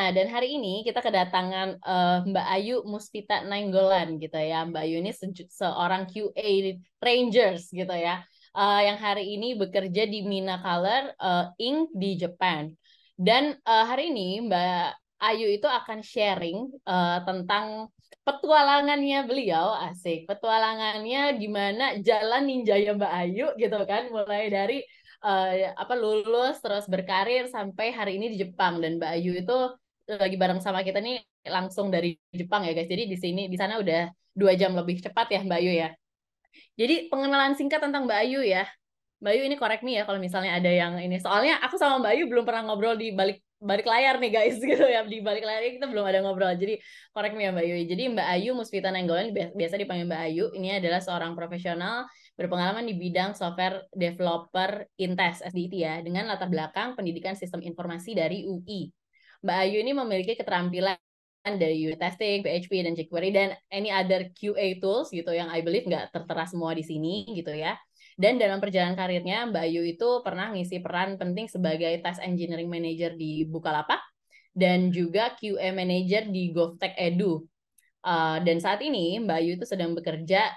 Nah, dan hari ini kita kedatangan Mbak Ayu Muspita Nainggolan gitu ya. Mbak Ayu ini seorang QA Rangers gitu ya. Yang hari ini bekerja di Mina Color Inc. di Jepang. Dan hari ini Mbak Ayu itu akan sharing tentang petualangannya beliau, asik. Petualangannya gimana jalan ninjanya Mbak Ayu gitu kan. Mulai dari lulus terus berkarir sampai hari ini di Jepang, dan Mbak Ayu itu lagi bareng sama kita nih langsung dari Jepang ya guys. Jadi di sana udah 2 jam lebih cepat ya Mbak Ayu ya. Jadi pengenalan singkat tentang Mbak Ayu ya. Mbak Ayu ini correct me ya kalau misalnya ada yang ini. Soalnya aku sama Mbak Ayu belum pernah ngobrol di balik balik layar nih guys gitu ya. Di balik layar kita belum ada ngobrol. Jadi correct me ya Mbak Ayu. Jadi Mbak Ayu Muspita Nainggolan biasa dipanggil Mbak Ayu. Ini adalah seorang profesional berpengalaman di bidang software developer Intes SDIT ya, dengan latar belakang pendidikan sistem informasi dari UI. Mbak Ayu ini memiliki keterampilan dari unit testing, PHP, dan jQuery, dan any other QA tools gitu yang I believe nggak tertera semua di sini gitu ya. Dan dalam perjalanan karirnya, Mbak Ayu itu pernah ngisi peran penting sebagai Task Engineering Manager di Bukalapak dan juga QA Manager di GovTech Edu. Dan saat ini Mbak Ayu itu sedang bekerja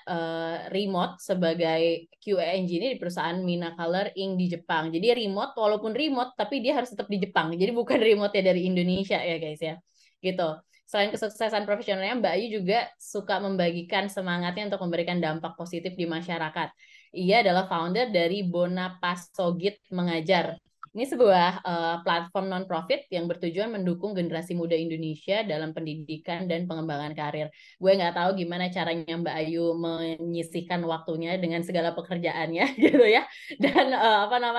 remote sebagai QA Engineer di perusahaan Mina Color Inc. di Jepang. Jadi remote, walaupun remote, tapi dia harus tetap di Jepang. Jadi bukan remote ya dari Indonesia ya guys ya. Gitu. Selain kesuksesan profesionalnya, Mbak Ayu juga suka membagikan semangatnya untuk memberikan dampak positif di masyarakat. Ia adalah founder dari Bonapasogit Mengajar. Ini sebuah platform non-profit yang bertujuan mendukung generasi muda Indonesia dalam pendidikan dan pengembangan karir. Gue nggak tahu gimana caranya Mbak Ayu menyisihkan waktunya dengan segala pekerjaannya gitu ya. Dan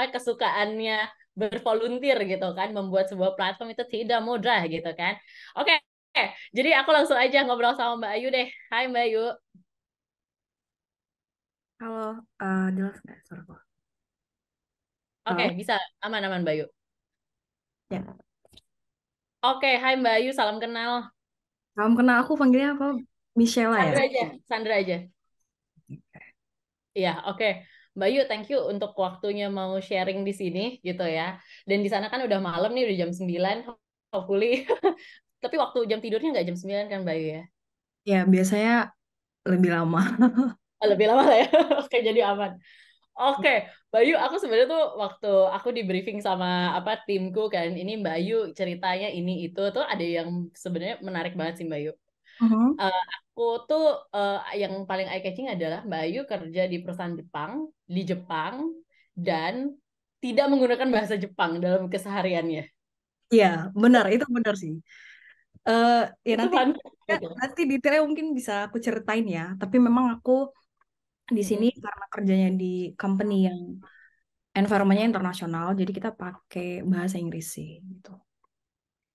kesukaannya bervolunteer gitu kan, membuat sebuah platform itu tidak mudah gitu kan. Oke, jadi aku langsung aja ngobrol sama Mbak Ayu deh. Hai Mbak Ayu. Halo, jelas nggak suaraku? Oke, Halo? bisa aman-aman Mbak Ayu. Ya. Oke, hai Mbak Ayu, salam kenal. Kamu kenal aku panggilnya apa? Michela ya? Sandra aja, Sandra aja. Iya, oke. Mbak Yu, thank you untuk waktunya mau sharing di sini gitu ya. Dan di sana kan udah malam nih, udah jam 9, hopefully. Tapi waktu jam tidurnya nggak jam 9 kan Mbak Yu ya? Ya, biasanya lebih lama. Lebih lama lah ya. Oke, jadi aman. Oke, Mbak Yu, aku sebenarnya tuh waktu aku di briefing sama timku kan, ini Mbak Yu ceritanya ini itu tuh ada yang sebenarnya menarik banget sih Mbak Yu. Mhm. Aku tuh yang paling eye catching adalah Mbak Ayu kerja di perusahaan Jepang, di Jepang, dan tidak menggunakan bahasa Jepang dalam kesehariannya. Iya, benar, itu benar sih. Eh, ya Itu nanti kan ya, gitu. nanti detailnya mungkin bisa aku ceritain ya. Tapi memang aku di sini Mm-mm. karena kerjanya di company yang environment-nya internasional, jadi kita pakai bahasa Inggris sih gitu.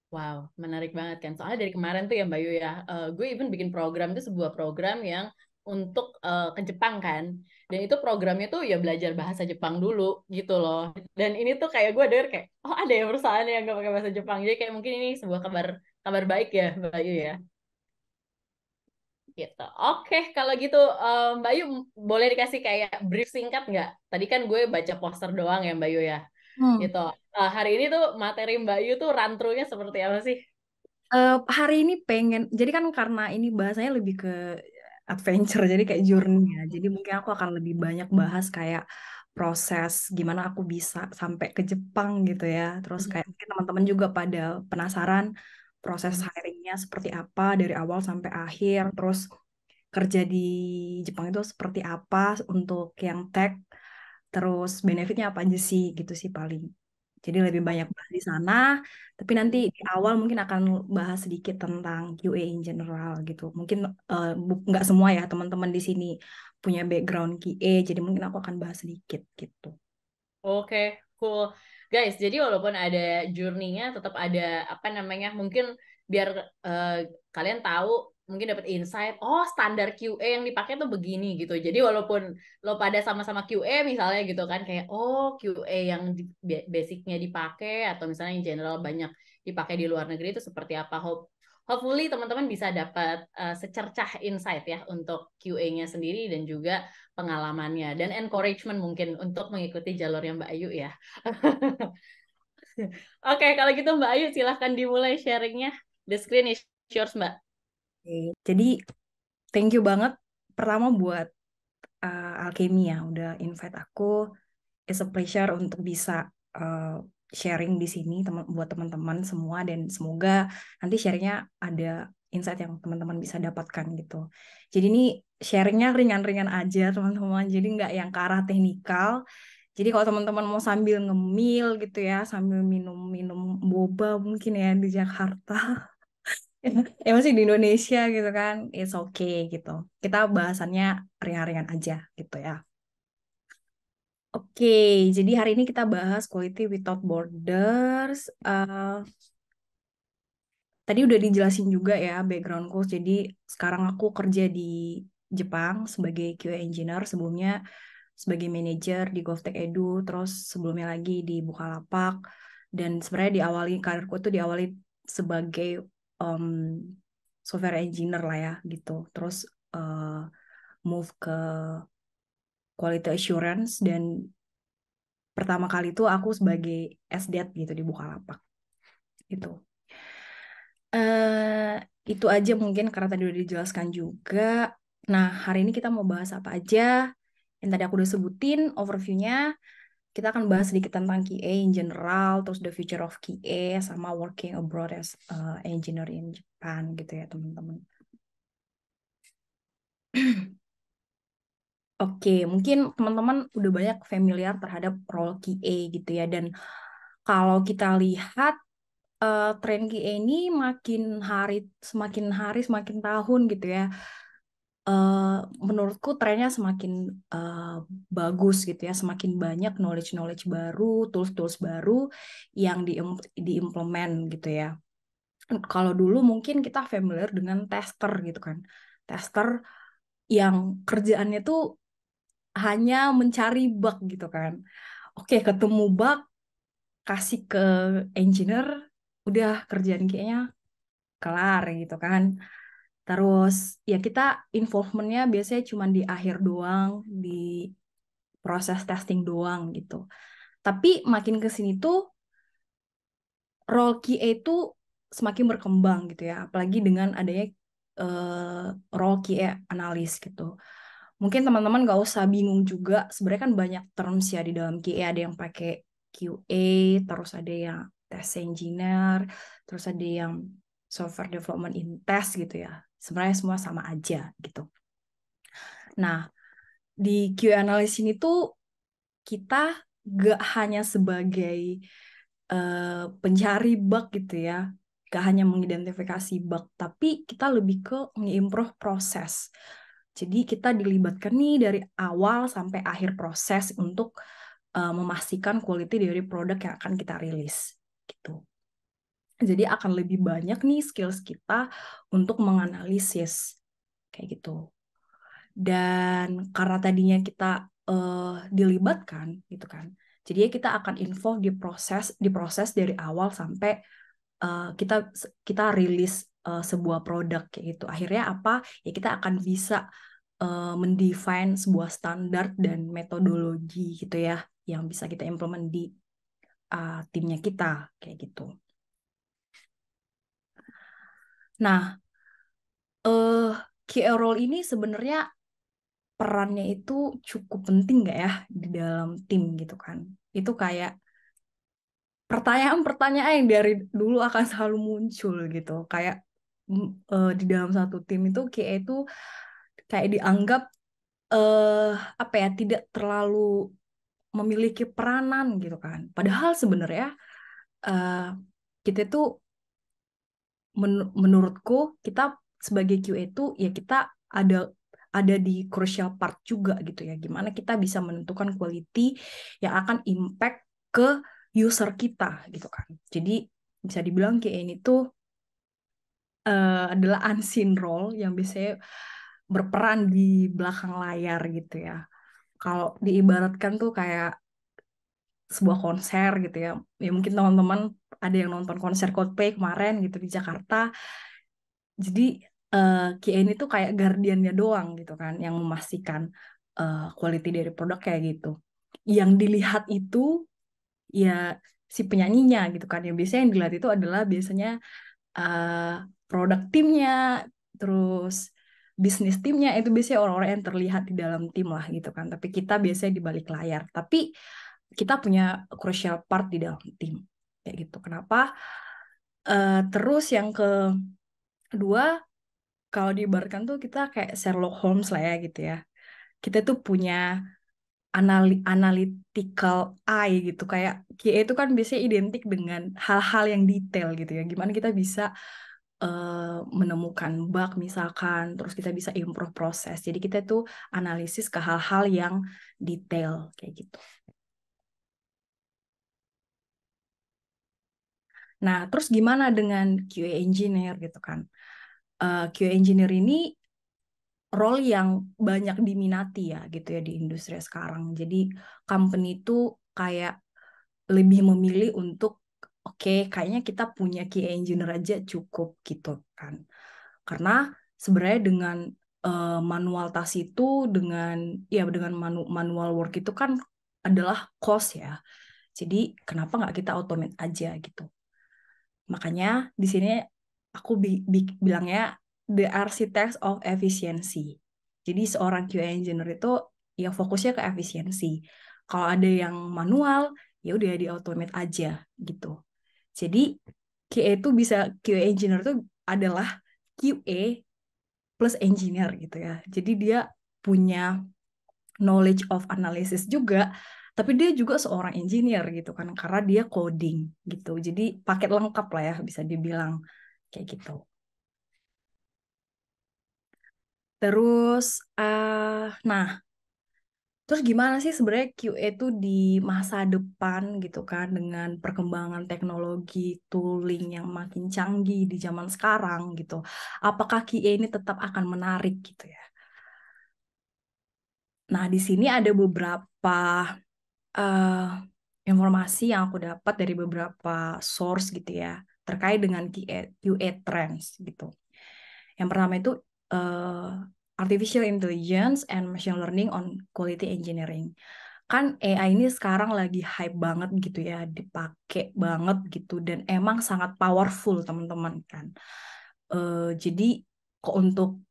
Wow, menarik banget kan. Soalnya dari kemarin tuh ya Mbak Yu ya, gue even bikin program itu sebuah program yang untuk ke Jepang kan. Dan itu programnya tuh ya belajar bahasa Jepang dulu gitu loh. Dan ini tuh kayak gue denger kayak, oh ada ya perusahaan yang gak pakai bahasa Jepang. Jadi kayak mungkin ini sebuah kabar kabar baik ya Mbak Yu ya. Gitu. Oke, kalau gitu Mbak Yu boleh dikasih kayak brief singkat nggak? Tadi kan gue baca poster doang ya Mbak Yu ya. Hmm. Gitu. Hari ini tuh materi Mbak Yu tuh run through-nya seperti apa sih? Hari ini pengen, jadi kan karena ini bahasanya lebih ke adventure, jadi kayak journey ya. Jadi mungkin aku akan lebih banyak bahas kayak proses gimana aku bisa sampai ke Jepang gitu ya. Terus kayak Mhm. mungkin teman-teman juga pada penasaran proses Mhm. hiringnya seperti apa dari awal sampai akhir. Terus kerja di Jepang itu seperti apa untuk yang tech. Terus benefitnya apa aja sih gitu sih paling. Jadi lebih banyak bahas di sana, tapi nanti di awal mungkin akan bahas sedikit tentang QA in general gitu. Mungkin nggak semua ya teman-teman di sini punya background QA, jadi mungkin aku akan bahas sedikit gitu. Oke, cool. Guys, jadi walaupun ada journey-nya, tetap ada mungkin biar eh, kalian tahu, mungkin dapat insight, oh standar QA yang dipakai tuh begini gitu. Jadi walaupun lo pada sama-sama QA misalnya gitu kan, kayak oh QA yang basicnya dipakai, atau misalnya yang general banyak dipakai di luar negeri itu seperti apa. Hopefully teman-teman bisa dapat secercah insight ya untuk QA-nya sendiri dan juga pengalamannya dan encouragement mungkin untuk mengikuti jalurnya Mbak Ayu ya. Oke, kalau gitu Mbak Ayu silahkan dimulai sharingnya. The screen is yours, Mbak. Oke, jadi thank you banget pertama buat Alchemy ya udah invite aku. It's a pleasure untuk bisa sharing di sini buat teman-teman semua dan semoga nanti sharingnya ada insight yang teman-teman bisa dapatkan gitu. Jadi ini sharingnya ringan-ringan aja teman-teman. Jadi nggak yang ke arah teknikal. Jadi kalau teman-teman mau sambil ngemil gitu ya, sambil minum-minum boba mungkin ya di Jakarta, ya masih di Indonesia gitu kan, it's okay gitu. Kita bahasannya ringan-ringan aja gitu ya. Oke, jadi hari ini kita bahas Quality Without Borders. Tadi udah dijelasin juga ya backgroundku. Jadi sekarang aku kerja di Jepang sebagai QA engineer. Sebelumnya sebagai manajer di GovTech Edu. Terus sebelumnya lagi di Bukalapak. Dan sebenarnya karirku itu diawali sebagai um, software engineer lah ya gitu. Terus move ke quality assurance dan pertama kali itu aku sebagai SDET gitu di Bukalapak gitu. eh itu aja mungkin karena tadi udah dijelaskan juga. Nah, hari ini kita mau bahas apa aja? Yang tadi aku udah sebutin overview-nya. Kita akan bahas sedikit tentang QA in general, terus the future of QA, sama working abroad as engineer in Japan gitu ya teman-teman. Oke, mungkin teman-teman udah banyak familiar terhadap role QA gitu ya. Dan kalau kita lihat tren QA ini semakin hari, semakin tahun gitu ya. Menurutku trennya semakin bagus gitu ya, semakin banyak knowledge baru, tools baru yang diimplement gitu ya. Kalau dulu mungkin kita familiar dengan tester gitu kan, tester yang kerjaannya tuh hanya mencari bug gitu kan. Oke, ketemu bug, kasih ke engineer, udah kerjaan kayaknya kelar gitu kan. Terus ya kita involvementnya biasanya cuma di akhir doang, di proses testing doang gitu. Tapi makin ke sini tuh role QA itu semakin berkembang gitu ya, apalagi dengan adanya role QA analis gitu. Mungkin teman-teman nggak usah bingung juga, sebenarnya kan banyak terms ya di dalam QA, ada yang pakai QA, terus ada yang test engineer, terus ada yang software development in test gitu ya. Sebenarnya semua sama aja gitu. Nah, di QA analysis ini tuh kita gak hanya sebagai pencari bug gitu ya, gak hanya mengidentifikasi bug, tapi kita lebih ke nge-improve proses. Jadi kita dilibatkan nih dari awal sampai akhir proses untuk memastikan quality dari produk yang akan kita rilis gitu. Jadi akan lebih banyak nih skills kita untuk menganalisis kayak gitu. Dan karena tadinya kita dilibatkan gitu kan, jadi kita akan involve di proses dari awal sampai kita kita rilis sebuah produk kayak gitu. Akhirnya apa ya, kita akan bisa mendefine sebuah standar dan metodologi gitu ya yang bisa kita implement di timnya kita kayak gitu. Nah, key role ini sebenarnya perannya itu cukup penting nggak ya di dalam tim gitu kan? Itu kayak pertanyaan-pertanyaan yang dari dulu akan selalu muncul gitu. Kayak di dalam satu tim itu QA itu kayak dianggap eh apa ya, tidak terlalu memiliki peranan gitu kan. Padahal sebenarnya eh kita tuh menurutku kita sebagai QA itu ya kita ada ada di crucial part juga gitu ya. Gimana kita bisa menentukan quality yang akan impact ke user kita gitu kan. Jadi bisa dibilang QA ini tuh adalah unseen role yang biasanya berperan di belakang layar gitu ya. Kalau diibaratkan tuh kayak sebuah konser gitu ya. Ya mungkin teman-teman ada yang nonton konser Coldplay kemarin gitu di Jakarta. Jadi QA ini tuh kayak guardiannya doang gitu kan, yang memastikan quality dari produk kayak gitu. Yang dilihat itu ya si penyanyinya gitu kan. Yang biasanya yang dilihat itu adalah biasanya produk timnya, terus bisnis timnya, itu biasanya orang-orang yang terlihat di dalam tim lah gitu kan. Tapi kita biasanya di balik layar. Tapi kita punya crucial part di dalam tim kayak gitu. Kenapa? Terus yang kedua, kalau diibaratkan tuh kita kayak Sherlock Holmes lah ya gitu ya. Kita tuh punya analytical eye gitu, kayak QA itu kan biasanya identik dengan hal-hal yang detail gitu ya, gimana kita bisa menemukan bug misalkan, terus kita bisa improve proses, jadi kita tuh analisis ke hal-hal yang detail kayak gitu. Nah, terus gimana dengan QA engineer gitu kan? QA engineer ini role yang banyak diminati ya gitu ya di industri sekarang. Jadi company itu kayak lebih memilih untuk oke, kayaknya kita punya QA engineer aja cukup gitu kan. Karena sebenarnya dengan manual task itu dengan ya dengan manual work itu kan adalah cost ya. Jadi kenapa nggak kita automate aja gitu. Makanya di sini aku bilangnya the architects of efficiency. Jadi seorang QA engineer itu ya fokusnya ke efisiensi. Kalau ada yang manual, ya udah di automate aja gitu. Jadi QA itu bisa QA engineer itu adalah QA plus engineer gitu ya. Jadi dia punya knowledge of analysis juga, tapi dia juga seorang engineer gitu kan, karena dia coding gitu. Jadi paket lengkap lah ya bisa dibilang kayak gitu. Terus, nah, terus gimana sih sebenarnya QA itu di masa depan gitu kan, dengan perkembangan teknologi tooling yang makin canggih di zaman sekarang gitu. Apakah QA ini tetap akan menarik gitu ya? Nah, di sini ada beberapa eh, informasi yang aku dapat dari beberapa source gitu ya, terkait dengan QA trends gitu. Yang pertama itu eh, artificial intelligence and machine learning on quality engineering. Kan AI ini sekarang lagi hype banget gitu ya, dipakai banget gitu, dan emang sangat powerful teman-teman kan. Jadi kok untuk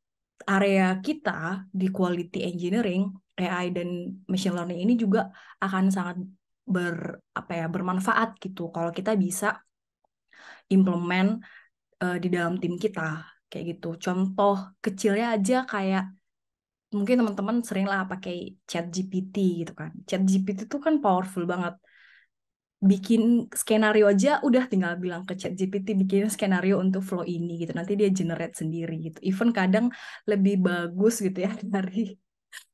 area kita di quality engineering, AI dan machine learning ini juga akan sangat bermanfaat gitu kalau kita bisa implement di dalam tim kita kayak gitu. Contoh kecilnya aja kayak mungkin teman-teman sering lah pakai chat GPT gitu kan. Chat GPT itu kan powerful banget. Bikin skenario aja udah tinggal bilang ke chat GPT bikin skenario untuk flow ini gitu. Nanti dia generate sendiri gitu. Even kadang lebih bagus gitu ya dari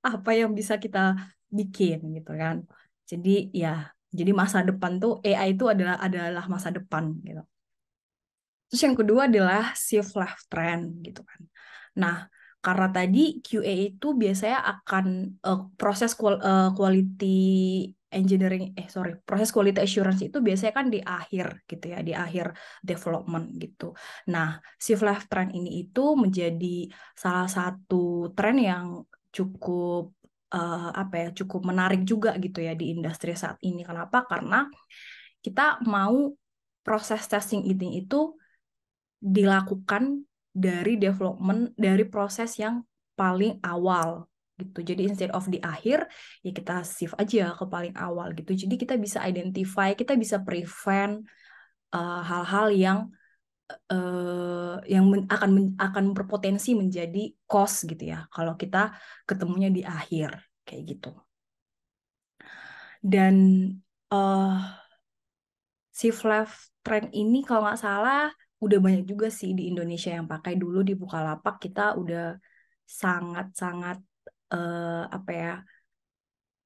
apa yang bisa kita bikin gitu kan. Jadi ya, jadi masa depan tuh AI itu adalah masa depan gitu. Terus yang kedua adalah shift left trend gitu kan. Nah, karena tadi QA itu biasanya akan proses quality engineering, proses quality assurance itu biasanya kan di akhir gitu ya, di akhir development gitu. Nah, shift left trend ini itu menjadi salah satu tren yang cukup cukup menarik juga gitu ya di industri saat ini. Kenapa? Karena kita mau proses testing ini itu dilakukan dari development, dari proses yang paling awal gitu. Jadi instead of di akhir, ya kita shift aja ke paling awal gitu. Jadi kita bisa identify, kita bisa prevent hal-hal yang akan berpotensi menjadi cost gitu ya. Kalau kita ketemunya di akhir kayak gitu. Dan uh, shift left trend ini kalau nggak salah udah banyak juga sih di Indonesia yang pakai. Dulu di Bukalapak kita udah sangat-sangat apa ya,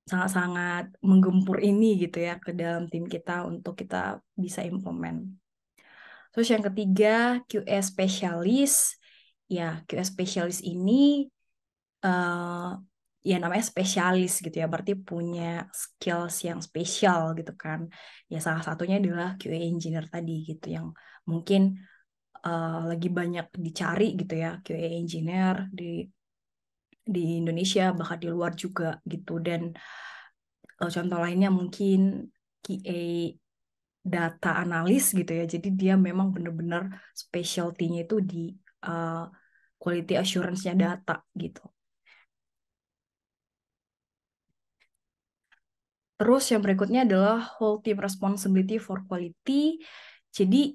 sangat-sangat menggempur ini gitu ya ke dalam tim kita untuk kita bisa implement. Terus yang ketiga, QS specialist. Ya, QS specialist ini eh ya namanya spesialis gitu ya, berarti punya skills yang spesial gitu kan. Ya salah satunya adalah QA engineer tadi gitu yang mungkin lagi banyak dicari gitu ya, QA engineer di Indonesia bahkan di luar juga gitu. Dan contoh lainnya mungkin QA data analis gitu ya. Jadi dia memang benar-benar specialty-nya itu di quality assurance-nya data gitu. Terus yang berikutnya adalah whole team responsibility for quality. Jadi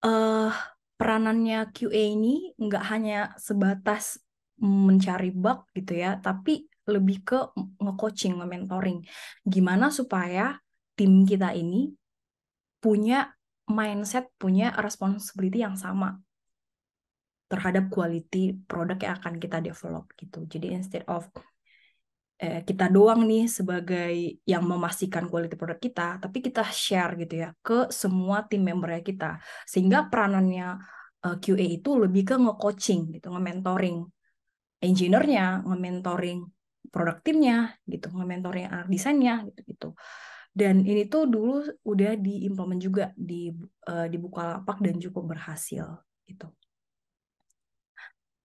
eh peranannya QA ini nggak hanya sebatas mencari bug gitu ya, tapi lebih ke nge-coaching, nge-mentoring. Gimana supaya tim kita ini punya mindset, punya responsibility yang sama terhadap quality produk yang akan kita develop gitu. Jadi instead of kita doang nih sebagai yang memastikan quality produk kita, tapi kita share gitu ya ke semua tim membernya kita. Sehingga peranannya QA itu lebih ke nge-coaching gitu, nge-mentoring engineer-nya, nge-mentoring produk timnya gitu, nge-mentoring anak desainnya gitu-gitu. Dan ini tuh dulu udah diimplement juga di Bukalapak dan cukup berhasil gitu.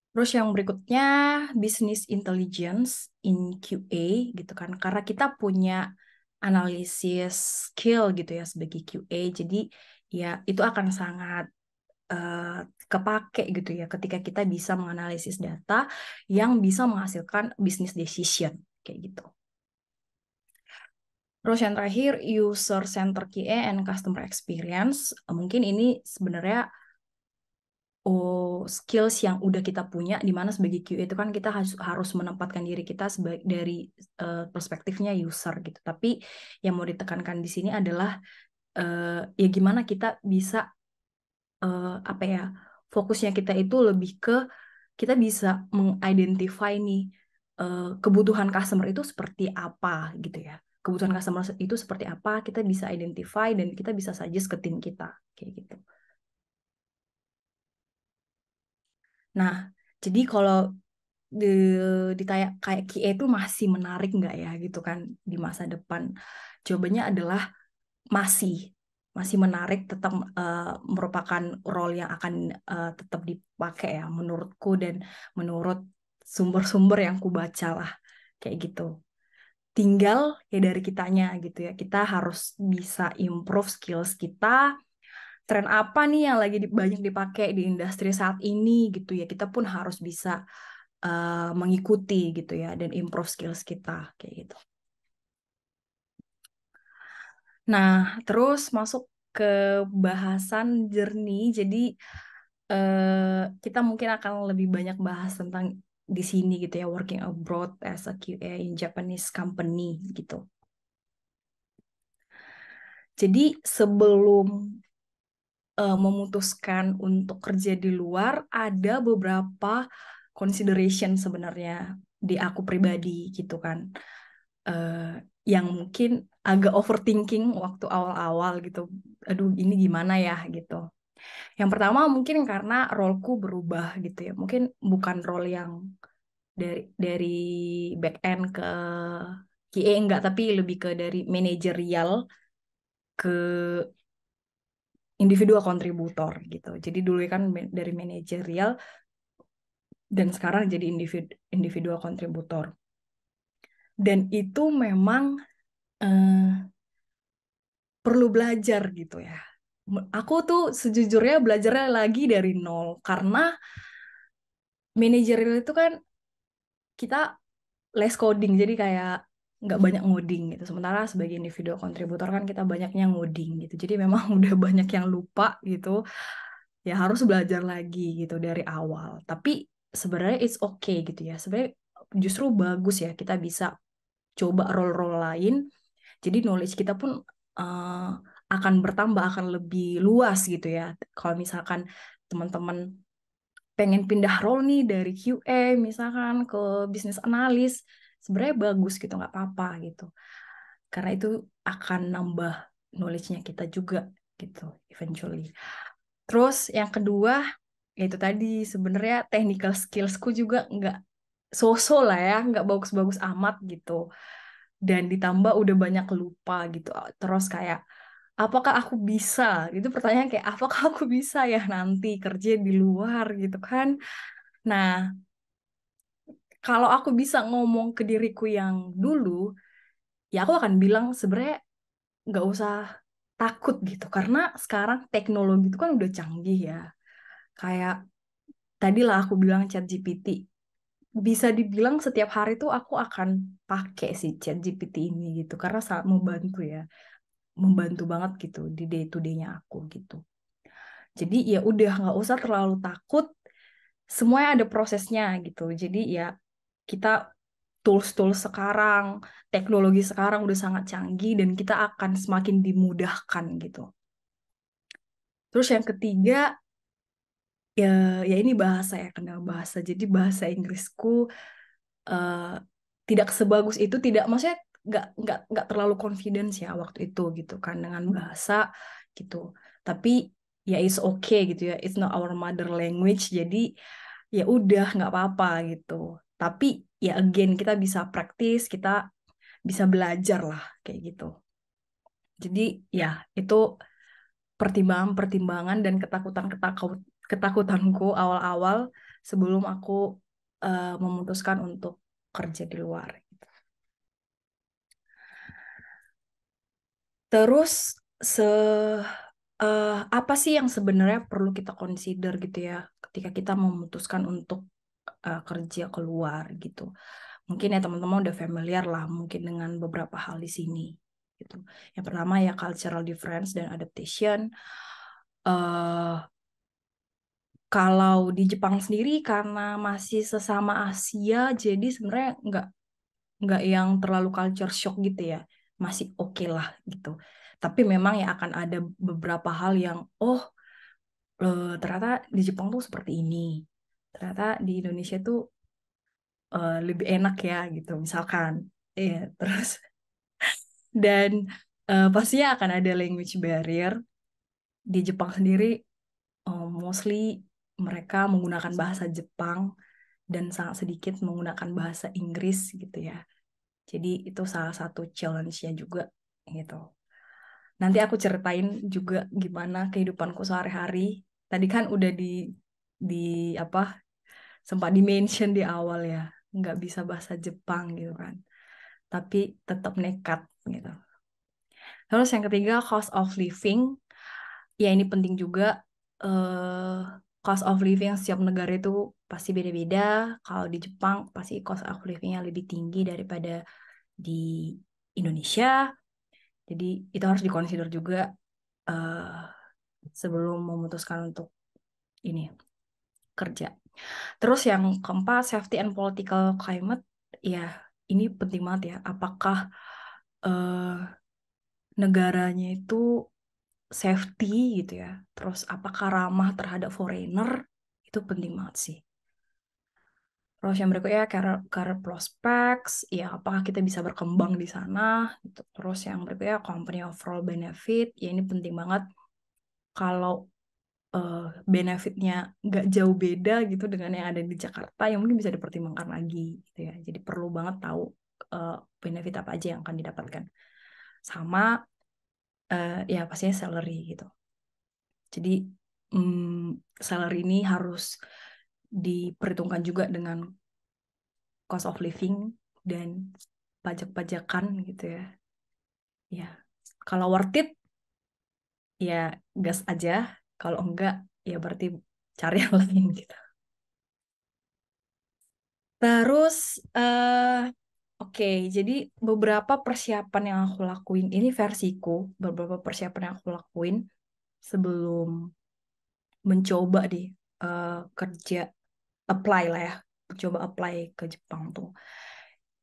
Terus yang berikutnya business intelligence in QA gitu kan. Karena kita punya analisis skill gitu ya sebagai QA. Jadi ya itu akan sangat kepake gitu ya ketika kita bisa menganalisis data yang bisa menghasilkan business decision kayak gitu. Terus yang terakhir user center QA and customer experience. Mungkin ini sebenarnya skills yang udah kita punya di mana sebagai QA itu kan kita harus menempatkan diri kita sebagai dari perspektifnya user gitu. Tapi yang mau ditekankan di sini adalah ya gimana kita bisa apa ya, fokusnya kita itu lebih ke kita bisa mengidentify nih kebutuhan customer itu seperti apa gitu ya. Kebutuhan customer itu seperti apa, kita bisa identify dan kita bisa suggest ke tim kita kayak gitu. Nah, jadi kalau di, ditanya kayak QA itu masih menarik nggak ya gitu kan di masa depan? Jawabannya adalah masih masih menarik, tetap merupakan role yang akan tetap dipakai ya menurutku dan menurut sumber-sumber yang ku baca lah kayak gitu. Tinggal ya dari kitanya gitu ya. Kita harus bisa improve skills kita. Tren apa nih yang lagi banyak dipakai di industri saat ini gitu ya. Kita pun harus bisa mengikuti gitu ya dan improve skills kita kayak gitu. Nah, terus masuk ke bahasan journey. Jadi kita mungkin akan lebih banyak bahas tentang di sini gitu ya, working abroad as a QA in Japanese company gitu. Jadi sebelum memutuskan untuk kerja di luar, ada beberapa consideration sebenarnya di aku pribadi gitu kan. eh, yang mungkin agak overthinking waktu awal-awal gitu. Aduh, ini gimana ya gitu. Yang pertama mungkin karena roleku berubah gitu ya. Mungkin bukan role yang dari back end ke QA enggak, tapi lebih ke dari manajerial ke individual kontributor gitu. Jadi dulu kan dari manajerial dan sekarang jadi individual kontributor. Dan itu memang eh, perlu belajar gitu ya. Aku tuh sejujurnya belajarnya lagi dari nol karena manajerial itu kan kita less coding jadi kayak nggak banyak ngoding gitu. Sementara sebagai individual kontributor kan kita banyaknya ngoding gitu. Jadi memang udah banyak yang lupa gitu. Ya harus belajar lagi gitu dari awal. Tapi sebenarnya it's okay gitu ya. Sebenarnya justru bagus ya kita bisa coba role-role lain. Jadi knowledge kita pun uh, akan bertambah, akan lebih luas gitu ya. Kalau misalkan teman-teman pengen pindah role nih dari QA misalkan ke bisnis analis, sebenarnya bagus gitu, nggak apa-apa gitu. Karena itu akan nambah knowledge-nya kita juga gitu, eventually. Terus yang kedua, yaitu tadi sebenarnya technical skillsku juga nggak so-so lah ya, nggak bagus-bagus amat gitu. Dan ditambah udah banyak lupa gitu. Terus kayak, apakah aku bisa? Itu pertanyaan kayak, apakah aku bisa ya nanti kerja di luar gitu kan? Nah, kalau aku bisa ngomong ke diriku yang dulu, ya aku akan bilang sebenarnya nggak usah takut gitu karena sekarang teknologi itu kan udah canggih ya. Kayak tadi lah aku bilang ChatGPT. Bisa dibilang setiap hari tuh aku akan pakai si ChatGPT ini gitu karena sangat membantu ya. Membantu banget gitu di day to day-nya aku gitu. Jadi ya udah nggak usah terlalu takut, semuanya ada prosesnya gitu. Jadi ya kita tools-tools sekarang, teknologi sekarang udah sangat canggih dan kita akan semakin dimudahkan gitu. Terus yang ketiga ya ya ini bahasa ya kendala bahasa. Jadi bahasa Inggrisku eh, tidak sebagus itu, tidak maksudnya nggak terlalu confidence ya waktu itu gitu kan dengan bahasa gitu. Tapi ya it's okay gitu ya, it's not our mother language. Jadi ya udah nggak apa-apa gitu. Tapi ya again kita bisa praktis, kita bisa belajar lah kayak gitu. Jadi ya itu pertimbangan-pertimbangan dan ketakutanku awal-awal sebelum aku memutuskan untuk kerja di luar. Terus se apa sih yang sebenarnya perlu kita consider gitu ya ketika kita memutuskan untuk kerja keluar gitu. Mungkin ya teman-teman udah familiar lah mungkin dengan beberapa hal di sini gitu. Yang pertama ya cultural difference dan adaptation. eh Kalau di Jepang sendiri karena masih sesama Asia, jadi sebenarnya nggak yang terlalu culture shock gitu ya, masih oke lah gitu. Tapi memang ya akan ada beberapa hal yang ternyata di Jepang tuh seperti ini, ternyata di Indonesia tuh lebih enak ya gitu, misalkan. Iya, terus dan pastinya akan ada language barrier di Jepang sendiri. Mostly mereka menggunakan bahasa Jepang dan sangat sedikit menggunakan bahasa Inggris gitu ya. Jadi itu salah satu challenge-nya juga gitu. Nanti aku ceritain juga gimana kehidupanku sehari-hari. Tadi kan udah di apa sempat di-mention di awal ya, nggak bisa bahasa Jepang gitu kan. Tapi tetap nekat gitu. Terus yang ketiga cost of living. Ya ini penting juga. eh Cost of living setiap negara itu pasti beda-beda. Kalau di Jepang pasti cost of living-nya lebih tinggi daripada di Indonesia. Jadi itu harus dikonsider juga eh, sebelum memutuskan untuk ini kerja. Terus yang keempat, safety and political climate. Ya, ini penting banget ya. Apakah eh, negaranya itu safety gitu ya. Terus apakah ramah terhadap foreigner? Itu penting banget sih. Terus yang berikutnya career prospects, ya apakah kita bisa berkembang di sana gitu. Terus yang berikutnya company overall benefit, ya ini penting banget kalau eh, benefitnya nggak jauh beda gitu dengan yang ada di Jakarta, yang mungkin bisa dipertimbangkan lagi gitu ya. Jadi perlu banget tahu eh, benefit apa aja yang akan didapatkan. Sama ya pastinya salary gitu. Jadi salary ini harus diperhitungkan juga dengan cost of living dan pajak-pajakan gitu ya. Ya, kalau worth it ya gas aja. Kalau enggak ya berarti cari yang lain gitu. Terus oke, jadi beberapa persiapan yang aku lakuin ini versiku, beberapa persiapan yang aku lakuin sebelum mencoba di kerja apply lah ya, coba apply ke Jepang tuh.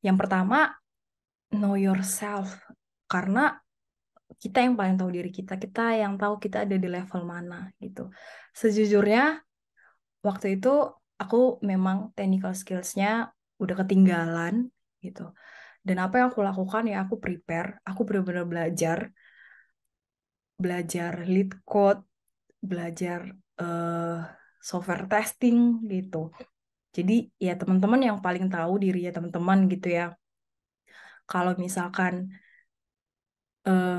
Yang pertama, know yourself. Karena kita yang paling tahu diri kita, kita yang tahu kita ada di level mana gitu. Sejujurnya, waktu itu aku memang technical skills-nya udah ketinggalan gitu. Dan apa yang aku lakukan ya aku prepare, aku benar-benar belajar lead code, belajar eh, software testing gitu. Jadi ya teman-teman yang paling tahu diri ya teman-teman gitu ya. Kalau misalkan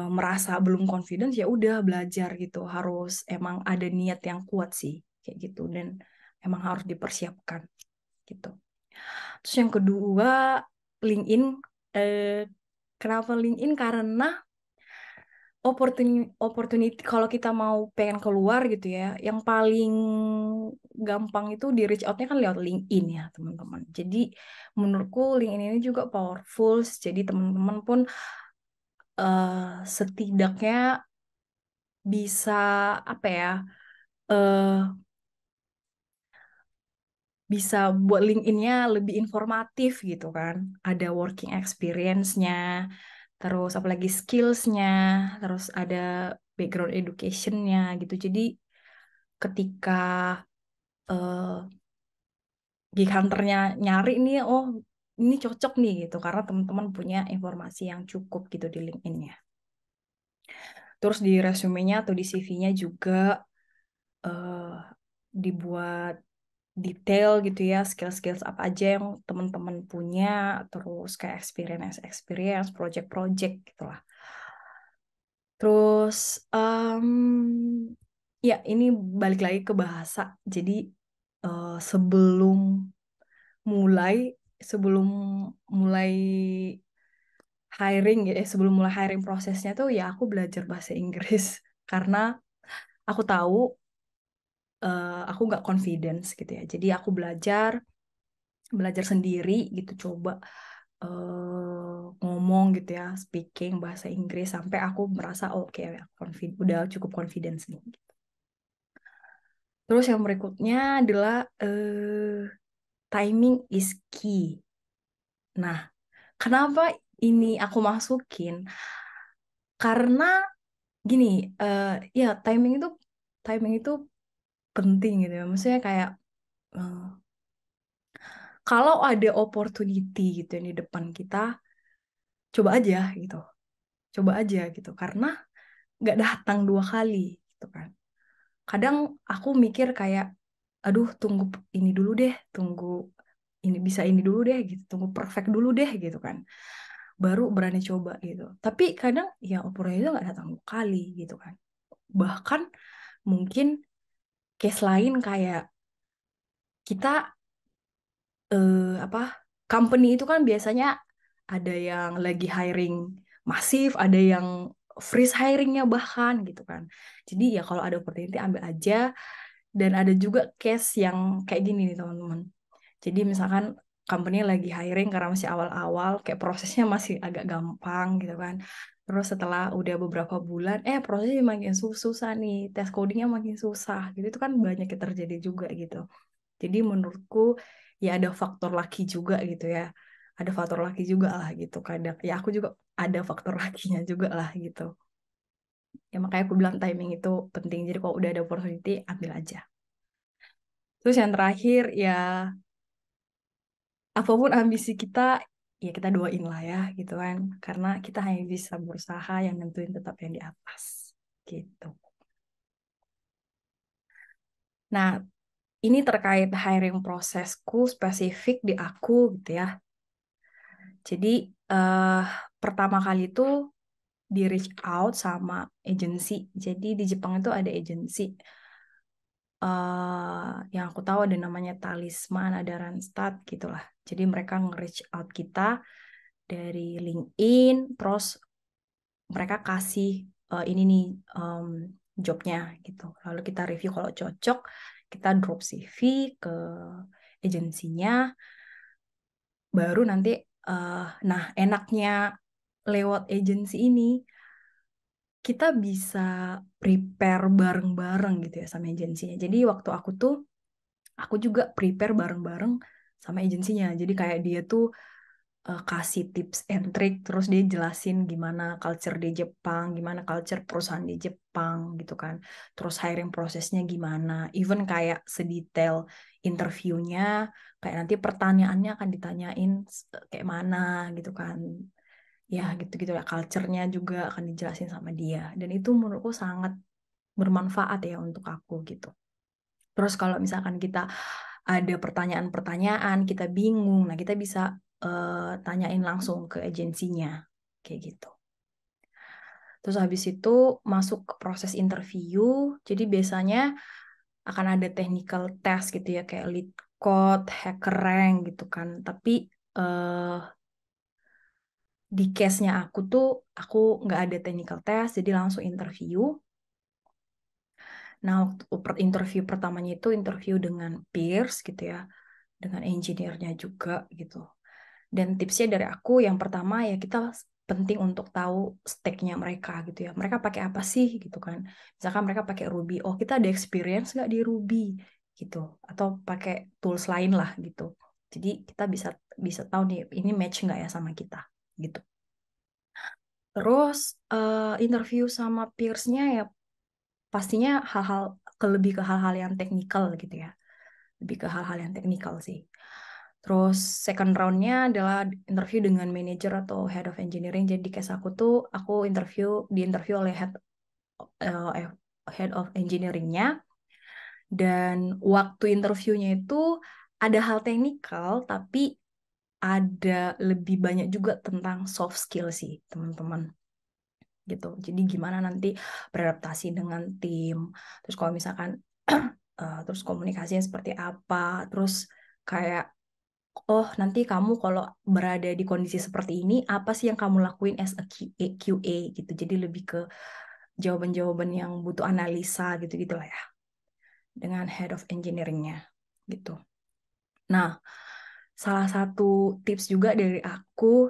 merasa belum confidence ya udah belajar gitu. Harus emang ada niat yang kuat sih kayak gitu dan emang harus dipersiapkan gitu. Terus yang kedua LinkedIn. eh, Kenapa LinkedIn? Karena opportunity kalau kita mau pengen keluar gitu ya, yang paling gampang itu di reach out-nya kan lewat LinkedIn ya, teman-teman. Jadi menurutku LinkedIn ini juga powerful. Jadi teman-teman pun setidaknya bisa apa ya? eh Bisa buat LinkedIn-nya lebih informatif gitu kan. Ada working experience-nya, terus apalagi skills-nya, terus ada background education-nya gitu. Jadi ketika eh, gig hunter-nya nyari nih, oh ini cocok nih gitu, karena teman-teman punya informasi yang cukup gitu di LinkedIn-nya. Terus di resume-nya atau di CV-nya juga eh, dibuat detail gitu ya, skill-skills apa aja yang teman-teman punya, terus kayak experience, project-project gitu lah. Terus ya ini balik lagi ke bahasa. Jadi sebelum mulai sebelum mulai hiring ya, sebelum mulai hiring prosesnya tuh ya aku belajar bahasa Inggris karena aku tahu aku nggak confidence gitu ya. Jadi aku belajar sendiri gitu, coba ngomong gitu ya, speaking bahasa Inggris sampai aku merasa oke ya, udah cukup confidence nih. Terus yang berikutnya adalah timing is key. Nah, kenapa ini aku masukin? Karena gini, eh, ya timing itu penting gitu ya. Maksudnya kayak eh, kalau ada opportunity gitu yang di depan kita, coba aja gitu, coba aja gitu. Karena nggak datang dua kali gitu kan. Kadang aku mikir kayak, aduh tunggu ini dulu deh, tunggu ini bisa ini dulu deh gitu, tunggu perfect dulu deh gitu kan, baru berani coba gitu. Tapi kadang ya opportunity itu nggak datang dua kali gitu kan. Bahkan mungkin case lain kayak kita apa, company itu kan biasanya ada yang lagi hiring masif, ada yang freeze hiringnya bahkan gitu kan. Jadi ya kalau ada opportunity ambil aja. Dan ada juga case yang kayak gini nih teman-teman. Jadi misalkan company lagi hiring karena masih awal-awal, kayak prosesnya masih agak gampang gitu kan. Terus setelah udah beberapa bulan, prosesnya makin susah nih, tes codingnya makin susah. Gitu itu kan banyak yang terjadi juga gitu. Jadi menurutku ya ada faktor laki juga gitu ya. Ada faktor laki juga lah gitu. Kadang ya aku juga ada faktor lakinya juga lah gitu. Ya makanya aku bilang timing itu penting. Jadi kalau udah ada opportunity, ambil aja. Terus yang terakhir ya apapun ambisi kita ya kita doain lah ya gitu kan. Karena kita hanya bisa berusaha, yang nentuin tetap yang di atas gitu. Nah, ini terkait hiring prosesku spesifik di aku gitu ya. Jadi eh pertama kali itu di reach out sama agency. Jadi di Jepang itu ada agency yang aku tahu ada namanya Talisman, ada Randstad gitulah. Jadi mereka nge-reach out kita dari LinkedIn, terus mereka kasih ini nih jobnya gitu. Lalu kita review kalau cocok, kita drop CV ke agensinya, baru nanti nah enaknya lewat agensi ini kita bisa prepare bareng-bareng gitu ya sama agensinya. Jadi waktu aku juga prepare bareng-bareng sama agensinya. Jadi kayak dia tuh kasih tips and trick, terus dia jelasin gimana culture di Jepang, gimana culture perusahaan di Jepang gitu kan. Terus hiring prosesnya gimana, even kayak sedetail interviewnya, kayak nanti pertanyaannya akan ditanyain kayak mana gitu kan. Ya gitu-gitu ya, culture-nya juga akan dijelasin sama dia. Dan itu menurutku sangat bermanfaat ya untuk aku gitu. Terus kalau misalkan kita ada pertanyaan-pertanyaan, kita bingung, nah kita bisa tanyain langsung ke agensinya, kayak gitu. Terus habis itu masuk ke proses interview, jadi biasanya akan ada technical test gitu ya, kayak lead code, hacker rank gitu kan. Tapi eh, di case-nya aku tuh aku nggak ada technical test, jadi langsung interview. Nah, waktu interview pertamanya itu interview dengan peers gitu ya, dengan engineer-nya juga gitu. Dan tipsnya dari aku yang pertama ya kita penting untuk tahu stack-nya mereka gitu ya. Mereka pakai apa sih gitu kan. Misalkan mereka pakai Ruby, oh kita ada experience nggak di Ruby gitu. Atau pakai tools lain lah gitu. Jadi kita bisa bisa tahu nih ini match nggak ya sama kita gitu. Terus interview sama peers-nya ya pastinya lebih ke hal-hal yang teknikal gitu ya. Lebih ke hal-hal yang teknikal sih. Terus second round-nya adalah interview dengan manager atau head of engineering. Jadi case aku tuh aku di interview oleh head of engineering-nya, dan waktu interviewnya itu ada hal teknikal tapi ada lebih banyak juga tentang soft skill sih teman-teman gitu. Jadi gimana nanti beradaptasi dengan tim. Terus kalau misalkan terus komunikasinya seperti apa, terus kayak oh, nanti kamu kalau berada di kondisi seperti ini, apa sih yang kamu lakuin as a QA gitu. Jadi lebih ke jawaban-jawaban yang butuh analisa gitu-gitu lah ya. Dengan head of engineering-nya gitu. Nah, salah satu tips juga dari aku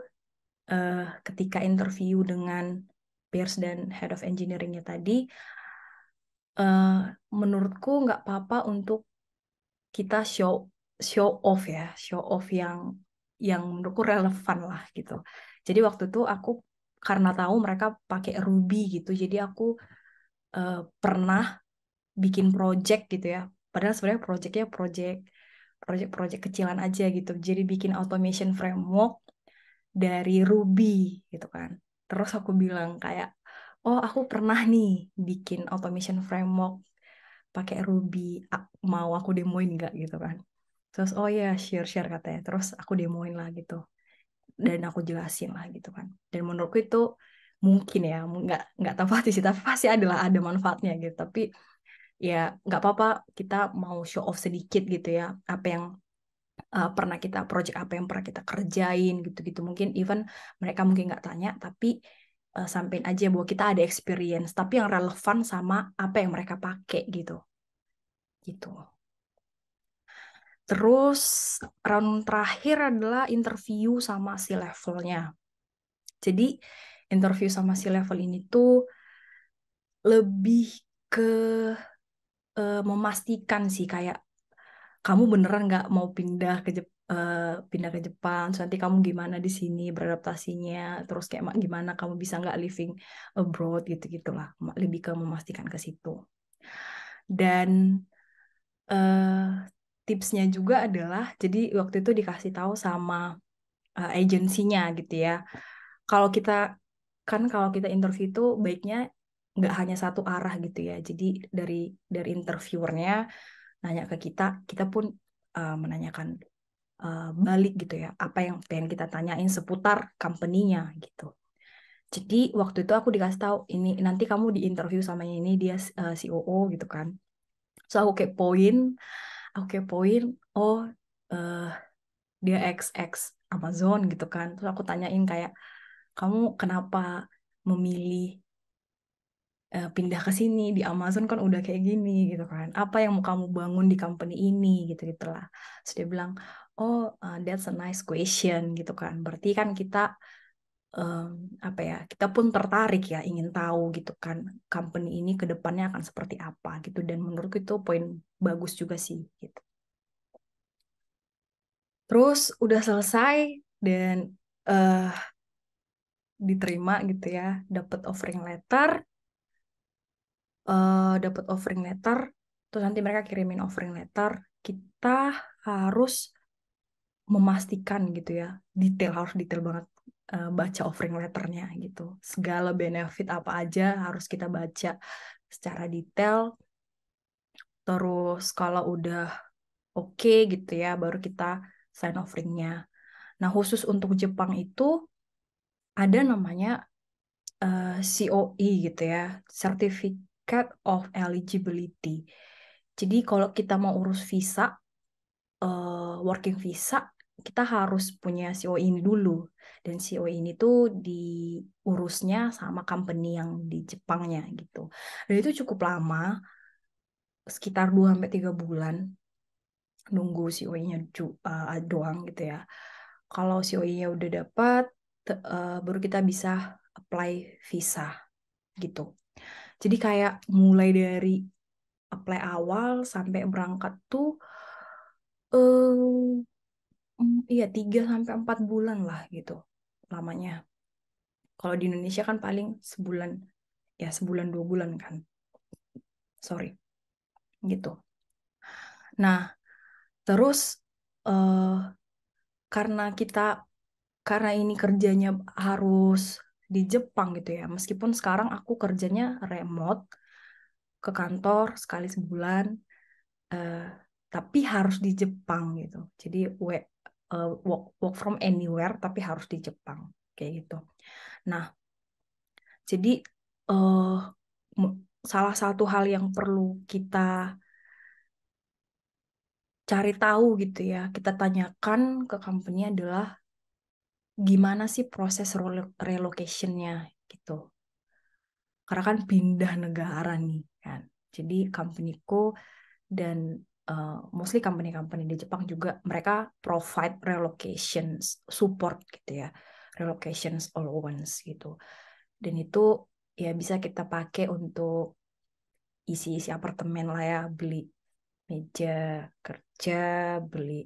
ketika interview dengan peers dan head of engineering-nya tadi, eh, menurutku nggak apa-apa untuk kita show show off ya, show off yang menurutku relevan lah gitu. Jadi waktu itu aku karena tahu mereka pakai Ruby gitu, jadi aku pernah bikin project gitu ya. Padahal sebenarnya projectnya project kecilan aja gitu. Jadi bikin automation framework dari Ruby gitu kan. Terus aku bilang kayak, oh aku pernah nih bikin automation framework pakai Ruby, mau aku demoin nggak gitu kan. Terus oh ya share katanya. Terus aku demoin lah gitu. Dan aku jelasin lah gitu kan. Dan menurutku itu mungkin ya nggak tahu pasti sih, tapi pasti ada manfaatnya gitu. Tapi ya nggak apa-apa kita mau show off sedikit gitu ya. Apa yang project apa yang pernah kita kerjain gitu-gitu. Mungkin even mereka mungkin nggak tanya, tapi sampein aja bahwa kita ada experience, tapi yang relevan sama apa yang mereka pakai gitu. Gitu. Terus round terakhir adalah interview sama si levelnya. Jadi interview sama si level ini tuh lebih ke memastikan sih kayak kamu beneran nggak mau pindah ke Jepang, terus nanti kamu gimana di sini beradaptasinya, terus kayak gimana kamu bisa nggak living abroad gitu gitulah, lebih ke memastikan ke situ. Dan eh, tipsnya juga adalah jadi waktu itu dikasih tahu sama agensinya gitu ya. Kalau kita kalau kita interview itu baiknya nggak hanya satu arah gitu ya. Jadi dari interviewernya nanya ke kita, kita pun menanyakan balik gitu ya. Apa yang pengen kita tanyain seputar company-nya gitu. Jadi waktu itu aku dikasih tahu ini nanti kamu di interview sama ini dia COO gitu kan. So aku kepoin, oh eh, dia XX Amazon gitu kan. Terus aku tanyain kayak kamu kenapa memilih pindah ke sini di Amazon kan udah kayak gini gitu kan. Apa yang mau kamu bangun di company ini gitu gitulah. Terus dia bilang, oh that's a nice question gitu kan. Berarti kan kita em, apa ya? Kita pun tertarik ya ingin tahu gitu kan company ini ke depannya akan seperti apa gitu. Dan menurutku itu poin bagus juga sih gitu. Terus udah selesai dan eh diterima gitu ya, dapat offering letter, terus nanti mereka kirimin offering letter, kita harus memastikan gitu ya, harus detail banget baca offering letternya gitu, segala benefit apa aja harus kita baca secara detail, terus kalau udah oke gitu ya, baru kita sign offeringnya. Nah khusus untuk Jepang itu ada namanya COE gitu ya, Certificate of Eligibility. Jadi kalau kita mau urus visa, working visa, kita harus punya COE ini dulu. Dan COE ini tuh diurusnya sama company yang di Jepangnya gitu. Dan itu cukup lama, sekitar 2 sampai 3 bulan nunggu COE-nya doang gitu ya. Kalau COE-nya udah dapat, baru kita bisa apply visa gitu. Jadi kayak mulai dari apply awal sampai berangkat tuh eh iya 3 sampai 4 bulan lah gitu lamanya. Kalau di Indonesia kan paling sebulan, ya sebulan 2 bulan kan. Sorry, gitu. Nah, terus eh karena karena ini kerjanya harus di Jepang gitu ya. Meskipun sekarang aku kerjanya remote ke kantor sekali sebulan, eh, tapi harus di Jepang gitu. Jadi work from anywhere tapi harus di Jepang kayak gitu. Nah, jadi eh, salah satu hal yang perlu kita cari tahu gitu ya, kita tanyakan ke company adalah gimana sih proses relocation-nya gitu. Karena kan pindah negara nih kan. Jadi company-ku dan mostly company-company di Jepang juga mereka provide relocations support gitu ya. Relocations allowance gitu. Dan itu ya bisa kita pakai untuk isi-isi apartemen lah ya, beli meja kerja, beli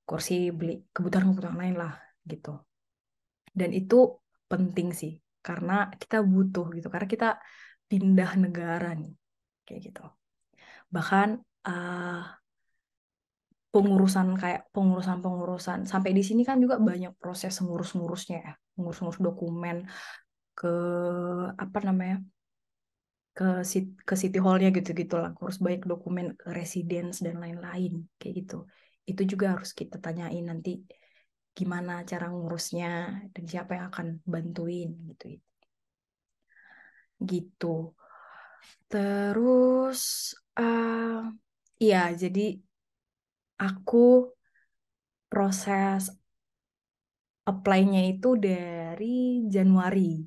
kursi, beli kebutuhan-kebutuhan lain lah gitu. Dan itu penting sih karena kita butuh gitu, karena kita pindah negara nih kayak gitu. Bahkan pengurusan sampai di sini kan juga banyak proses ngurus-ngurusnya ya, ngurus-ngurus dokumen ke apa namanya, ke city hallnya gitu-gitu lah, ngurus baik dokumen residence dan lain-lain kayak gitu. Itu juga harus kita tanyain nanti gimana cara ngurusnya dan siapa yang akan bantuin gitu gitu. Terus iya, jadi aku proses apply-nya itu dari Januari.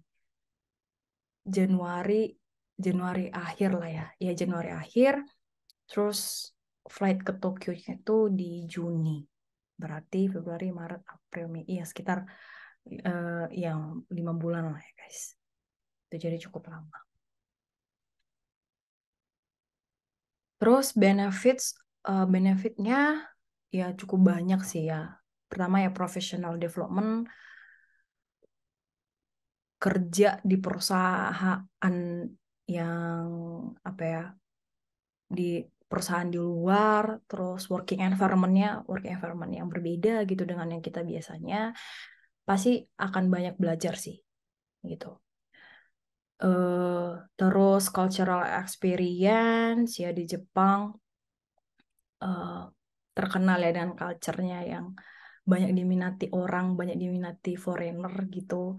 Januari Januari akhir lah ya. Ya Januari akhir. Terus flight ke Tokyo-nya itu di Juni. Berarti Februari, Maret, April, Mei. Iya sekitar yang 5 bulan lah ya guys. Itu jadi cukup lama. Terus benefitnya ya cukup banyak sih ya. Pertama ya professional development, kerja di perusahaan yang apa ya, di perusahaan di luar, terus working environment yang berbeda gitu dengan yang kita biasanya, pasti akan banyak belajar sih gitu. Terus cultural experience ya di Jepang eh, terkenal ya dengan culture-nya yang banyak diminati orang, banyak diminati foreigner gitu.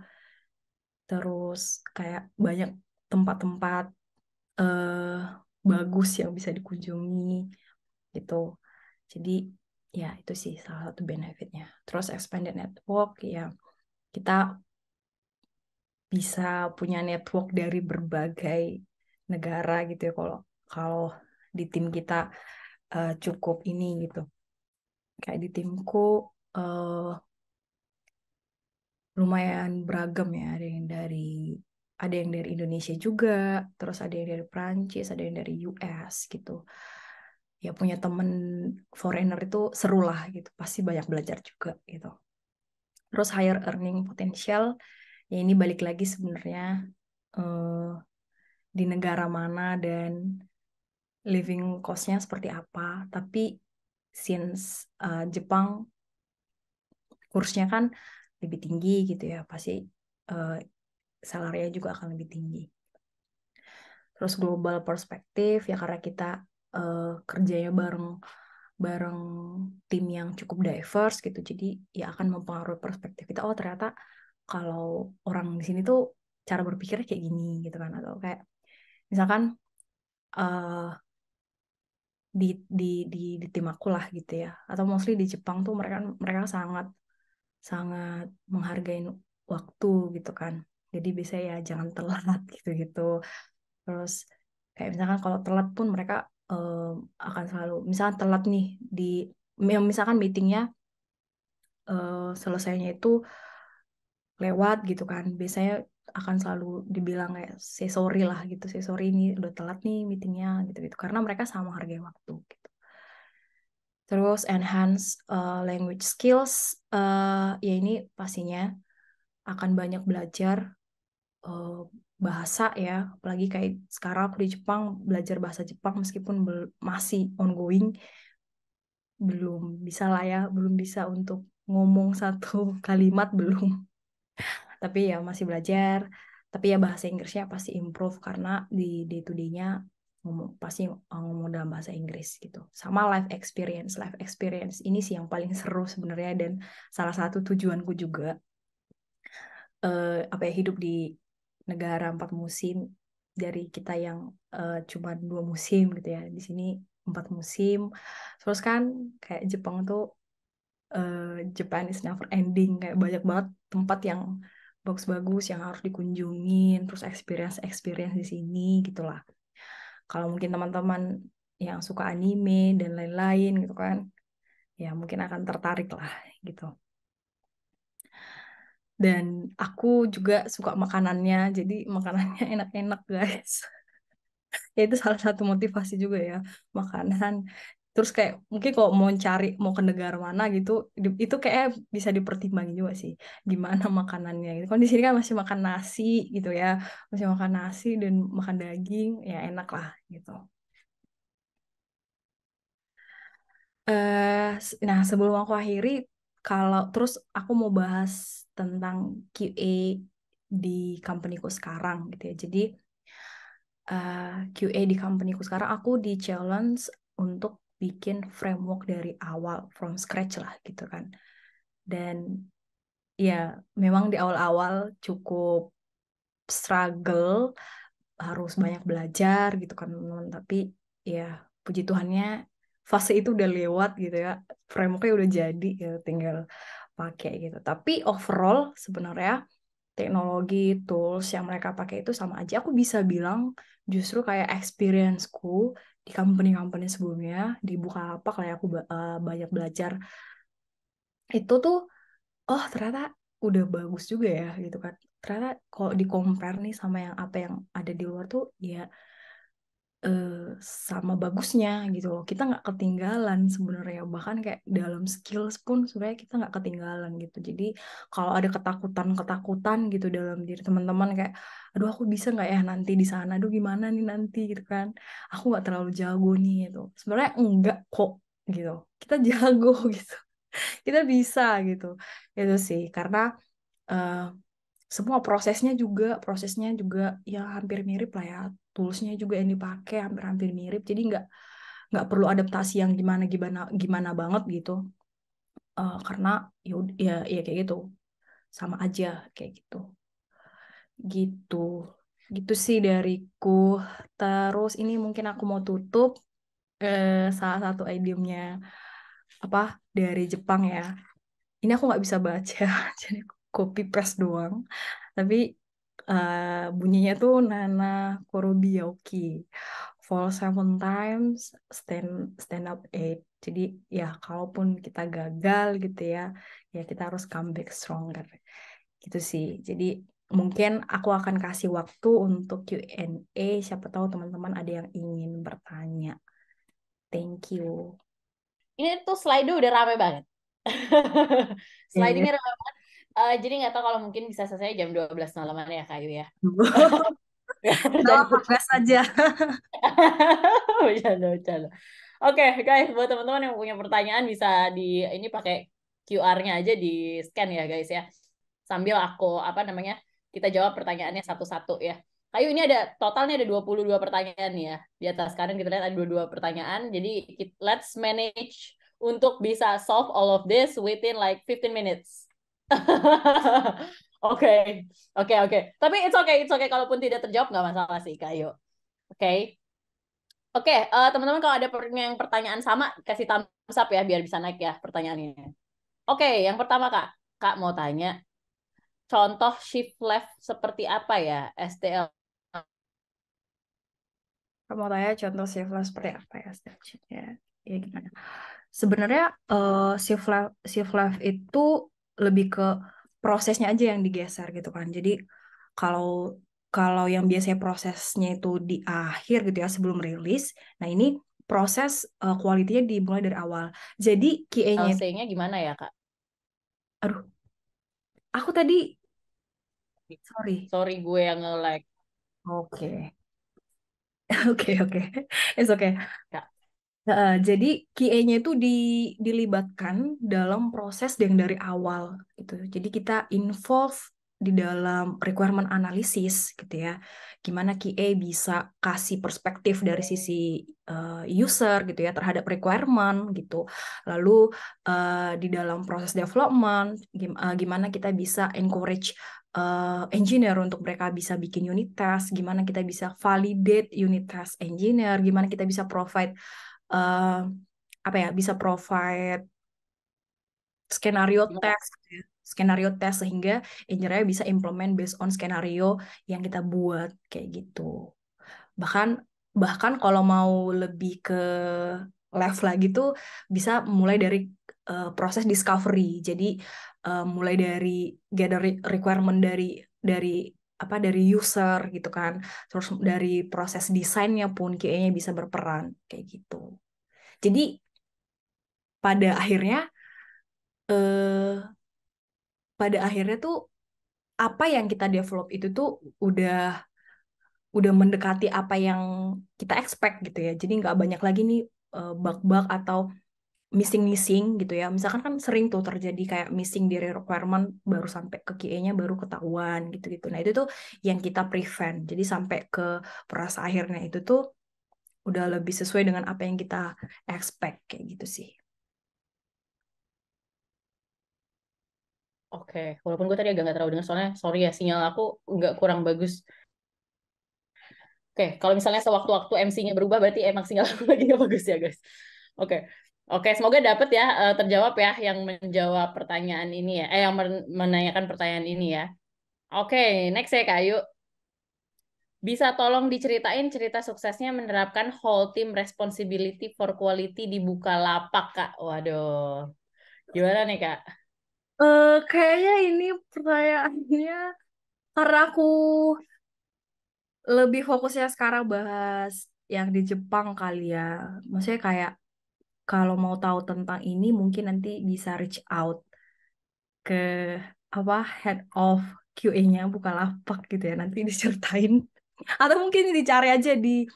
Terus kayak banyak tempat-tempat eh, bagus yang bisa dikunjungi gitu. Jadi ya itu sih salah satu benefitnya. Terus expanded network ya, kita bisa punya network dari berbagai negara gitu ya, kalau kalau di tim kita cukup ini gitu. Kayak di timku eh, lumayan beragam ya, ada yang dari Indonesia juga, terus ada yang dari Prancis, ada yang dari US gitu. Ya punya temen foreigner itu seru lah gitu, pasti banyak belajar juga gitu. Terus higher earning potential, ya ini balik lagi sebenarnya eh, di negara mana dan living cost-nya seperti apa. Tapi since Jepang kursnya kan lebih tinggi gitu ya, pasti uh, salary-nya juga akan lebih tinggi. Terus global perspektif ya, karena kita kerjanya bareng bareng tim yang cukup diverse gitu, jadi ya akan mempengaruhi perspektif kita. Oh ternyata kalau orang di sini tuh cara berpikirnya kayak gini gitu kan, atau kayak misalkan eh, di tim aku lah gitu ya, atau mostly di Jepang tuh mereka mereka sangat sangat menghargai waktu gitu kan. Jadi biasanya ya jangan telat gitu-gitu. Terus kayak misalkan kalau telat pun mereka akan selalu, misalkan telat nih di misalkan meetingnya selesainya itu lewat gitu kan. Biasanya akan selalu dibilang kayak say sorry lah gitu. Say sorry nih udah telat nih meetingnya gitu-gitu. Karena mereka sama hargai waktu gitu. Terus enhance language skills, ya ini pastinya akan banyak belajar eh, bahasa ya, apalagi kayak sekarang aku di Jepang belajar bahasa Jepang meskipun masih ongoing, belum bisa lah ya, belum bisa untuk ngomong satu kalimat belum, tapi ya masih belajar. Tapi ya bahasa Inggrisnya pasti improve karena di day to day-nya pasti ngomong dalam bahasa Inggris gitu. Sama life experience ini sih yang paling seru sebenarnya, dan salah satu tujuanku juga apa ya, hidup di negara 4 musim dari kita yang cuma 2 musim gitu ya. Di sini 4 musim. Terus kan kayak Jepang tuh Japan is never ending, kayak banyak banget tempat yang bagus-bagus yang harus dikunjungin, terus experience di sini gitulah. Kalau mungkin teman-teman yang suka anime dan lain-lain gitu kan, ya mungkin akan tertarik lah gitu. Dan aku juga suka makanannya, jadi makanannya enak-enak guys. Ya itu salah satu motivasi juga ya, makanan. Terus kayak mungkin kalau mau cari mau ke negara mana gitu, itu kayak bisa dipertimbangin juga sih gimana makanannya gitu. Kan di sini kan masih makan nasi gitu ya, masih makan nasi dan makan daging, ya enak lah gitu. Nah sebelum aku akhiri, kalau terus aku mau bahas tentang QA di companyku sekarang gitu ya. Jadi QA di companyku sekarang aku di challenge untuk bikin framework dari awal from scratch lah gitu kan. Dan ya memang di awal-awal cukup struggle, harus banyak belajar gitu kan teman-teman. Tapi ya puji Tuhannya fase itu udah lewat gitu ya. Frameworknya udah jadi ya, tinggal pakai gitu. Tapi overall sebenarnya teknologi tools yang mereka pakai itu sama aja. Aku bisa bilang justru kayak experience-ku di company-company sebelumnya di Bukalapak lah ya, aku banyak belajar itu tuh, oh ternyata udah bagus juga ya gitu kan. Ternyata kalau di compare nih sama yang apa yang ada di luar tuh ya eh, sama bagusnya gitu loh. Kita nggak ketinggalan sebenarnya, bahkan kayak dalam skills pun sebenarnya kita nggak ketinggalan gitu. Jadi kalau ada ketakutan-ketakutan gitu dalam diri teman-teman kayak, aduh aku bisa nggak ya nanti di sana, aduh gimana nih nanti gitu kan, aku nggak terlalu jago nih gitu. Sebenarnya enggak kok gitu, kita jago gitu, kita bisa gitu. Itu sih karena eh, semua prosesnya juga ya hampir mirip lah ya, toolsnya juga yang dipakai hampir-hampir mirip, jadi nggak perlu adaptasi yang gimana gimana gimana banget gitu. Karena ya kayak gitu, sama aja kayak gitu gitu gitu sih dariku. Terus ini mungkin aku mau tutup salah satu idiomnya apa dari Jepang ya. Ini aku nggak bisa baca jadi copy paste doang, tapi bunyinya tuh Nana Korobiyoki, fall 7 times, stand up 8. Jadi ya kalaupun kita gagal gitu ya, ya kita harus come back stronger gitu sih. Jadi mungkin aku akan kasih waktu untuk Q&A, siapa tahu teman-teman ada yang ingin bertanya. Thank you. Ini tuh slide udah rame banget. Slide Oke. ini rame banget. Jadi nggak tahu kalau mungkin bisa selesai jam 12 malaman ya Kayu ya. Nggak Dari apa gas aja. bercanda, bercanda. Oke, guys, buat teman-teman yang punya pertanyaan bisa di ini pakai QR-nya aja di scan ya, guys ya. Sambil aku apa namanya? Kita jawab pertanyaannya satu-satu ya. Kayu ini ada totalnya ada 22 pertanyaan nih ya. Di atas kanan kita lihat ada 22 pertanyaan. Jadi let's manage untuk bisa solve all of this within like 15 minutes. Oke, oke. Tapi it's okay kalaupun tidak terjawab nggak masalah sih, Kayu. Oke. Oke, teman-teman kalau ada yang pertanyaan sama, kasih thumbs up ya biar bisa naik ya pertanyaannya. Oke, yang pertama Kak. Kak mau tanya, contoh shift left seperti apa ya STL? Kamu tanya contoh shift left seperti apa ya step-nya? Ya gimana? Sebenarnya shift left itu lebih ke prosesnya aja yang digeser gitu kan. Jadi kalau kalau yang biasanya prosesnya itu di akhir gitu ya sebelum rilis, nah ini proses quality-nya dimulai dari awal. Jadi QA-nya itu, LC-nya gimana ya Kak? aduh, aku tadi sorry. Sorry gue yang nge-lag. Oke, oke, it's okay. Kak. Jadi QA-nya itu dilibatkan dalam proses yang dari awal gitu. Jadi kita involve di dalam requirement analysis gitu ya. Gimana QA bisa kasih perspektif dari sisi user gitu ya terhadap requirement gitu. Lalu di dalam proses development gimana kita bisa encourage engineer untuk mereka bisa bikin unit test, gimana kita bisa validate unit test engineer, gimana kita bisa provide eh, apa ya bisa provide skenario Gimana? test gitu ya. Skenario test sehingga engineer bisa implement based on skenario yang kita buat kayak gitu. Bahkan bahkan kalau mau lebih ke left lagi tuh bisa mulai dari proses discovery. Jadi mulai dari gather requirement dari dari user gitu kan. Terus dari proses desainnya pun kayaknya bisa berperan kayak gitu. Jadi pada akhirnya eh pada akhirnya tuh apa yang kita develop itu tuh udah udah mendekati apa yang kita expect gitu ya. Jadi nggak banyak lagi nih bug-bug atau missing-missing gitu ya. Misalkan kan sering tuh terjadi kayak missing di requirement baru sampai ke QA-nya baru ketahuan gitu-gitu. Nah, itu tuh yang kita prevent. Jadi sampai ke proses akhirnya itu tuh udah lebih sesuai dengan apa yang kita expect kayak gitu sih. Oke, walaupun gue tadi agak nggak terlalu dengar soalnya sorry ya sinyal aku nggak kurang bagus. Oke, kalau misalnya sewaktu-waktu MC-nya berubah berarti emang sinyal aku lagi nggak bagus ya guys. Oke, oke semoga dapet ya terjawab ya yang menjawab pertanyaan ini ya, yang menanyakan pertanyaan ini ya. Oke, next ya Kak Ayu. Bisa tolong diceritain cerita suksesnya menerapkan whole team responsibility for quality di Bukalapak Kak. Waduh, gimana nih Kak? Kayaknya ini pertanyaannya karena aku lebih fokusnya sekarang bahas yang di Jepang kali ya. Maksudnya kayak kalau mau tahu tentang ini mungkin nanti bisa reach out ke apa head of QA-nya Bukalapak gitu ya. Nanti diceritain atau mungkin dicari aja di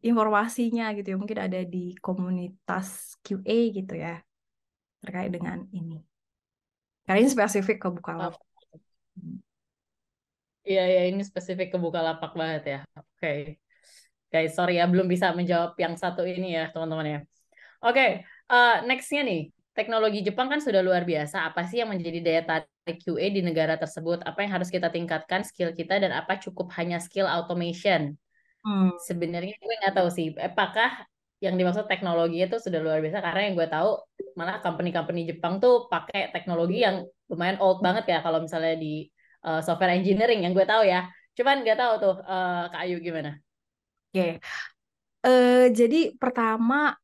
informasinya gitu ya. Mungkin ada di komunitas QA gitu ya terkait dengan ini. Karena ini spesifik ke Oh, Bukalapak. iya, iya, ini spesifik ke Bukalapak banget ya. Oke. Guys, sorry ya, belum bisa menjawab yang satu ini ya, teman-teman ya. Oke, next-nya nih. Teknologi Jepang kan sudah luar biasa. Apa sih yang menjadi daya tarik QA di negara tersebut? Apa yang harus kita tingkatkan skill kita dan apa cukup hanya skill automation? Hmm. Sebenarnya gue nggak tahu sih, apakah yang dimaksud teknologi itu sudah luar biasa? Karena yang gue tahu malah company-company Jepang tuh pakai teknologi yang lumayan old banget ya kalau misalnya di software engineering yang gue tahu ya. Cuman nggak tahu tuh Kak Ayu gimana? Oke. Jadi pertama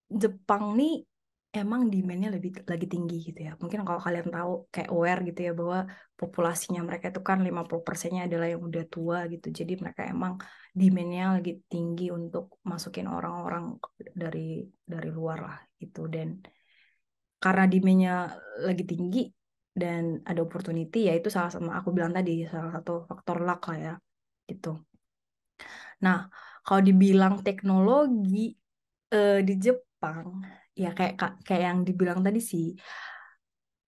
Jepang nih emang demand-nya lebih lagi tinggi gitu ya. Mungkin kalau kalian tahu kayak aware gitu ya bahwa populasinya mereka itu kan 50%-nya adalah yang udah tua gitu. Jadi mereka emang demand-nya lagi tinggi untuk masukin orang-orang dari dari luar lah gitu. Dan karena demand-nya lagi tinggi dan ada opportunity ya itu salah sama aku bilang tadi salah satu faktor luck lah ya gitu. Nah, kalau dibilang teknologi di Jepang, ya kayak yang dibilang tadi sih,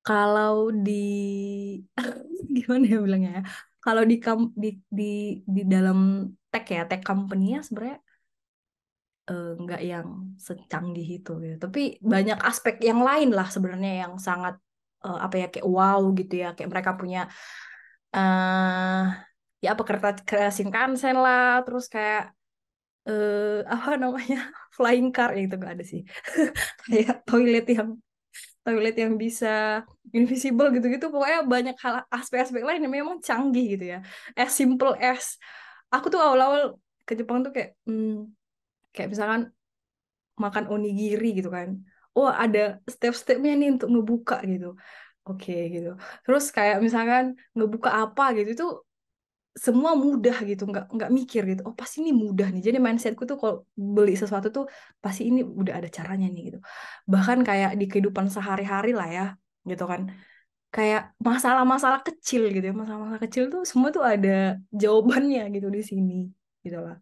kalau di gimana ya bilangnya ya, kalau di di dalam tech company-nya sebenarnya nggak yang secanggih itu gitu. Tapi banyak aspek yang lain lah sebenarnya yang sangat apa ya kayak wow gitu ya, kayak mereka punya eh ya apa kereta Shinkansen lah, terus kayak apa namanya, flying car ya, itu nggak ada sih. Kayak toilet yang bisa invisible gitu-gitu, pokoknya banyak hal, aspek-aspek lain yang memang canggih gitu ya. As simple as aku tuh awal-awal ke Jepang tuh kayak kayak misalkan makan onigiri gitu kan, oh ada step-stepnya nih untuk ngebuka gitu, oke gitu. Terus kayak misalkan ngebuka apa gitu itu semua mudah gitu, nggak mikir gitu, oh pasti ini mudah nih. Jadi mindsetku tuh kalau beli sesuatu tuh pasti ini udah ada caranya nih gitu. Bahkan kayak di kehidupan sehari-hari lah ya gitu kan, kayak masalah-masalah kecil gitu ya, masalah-masalah kecil tuh semua tuh ada jawabannya gitu di sini gitu lah.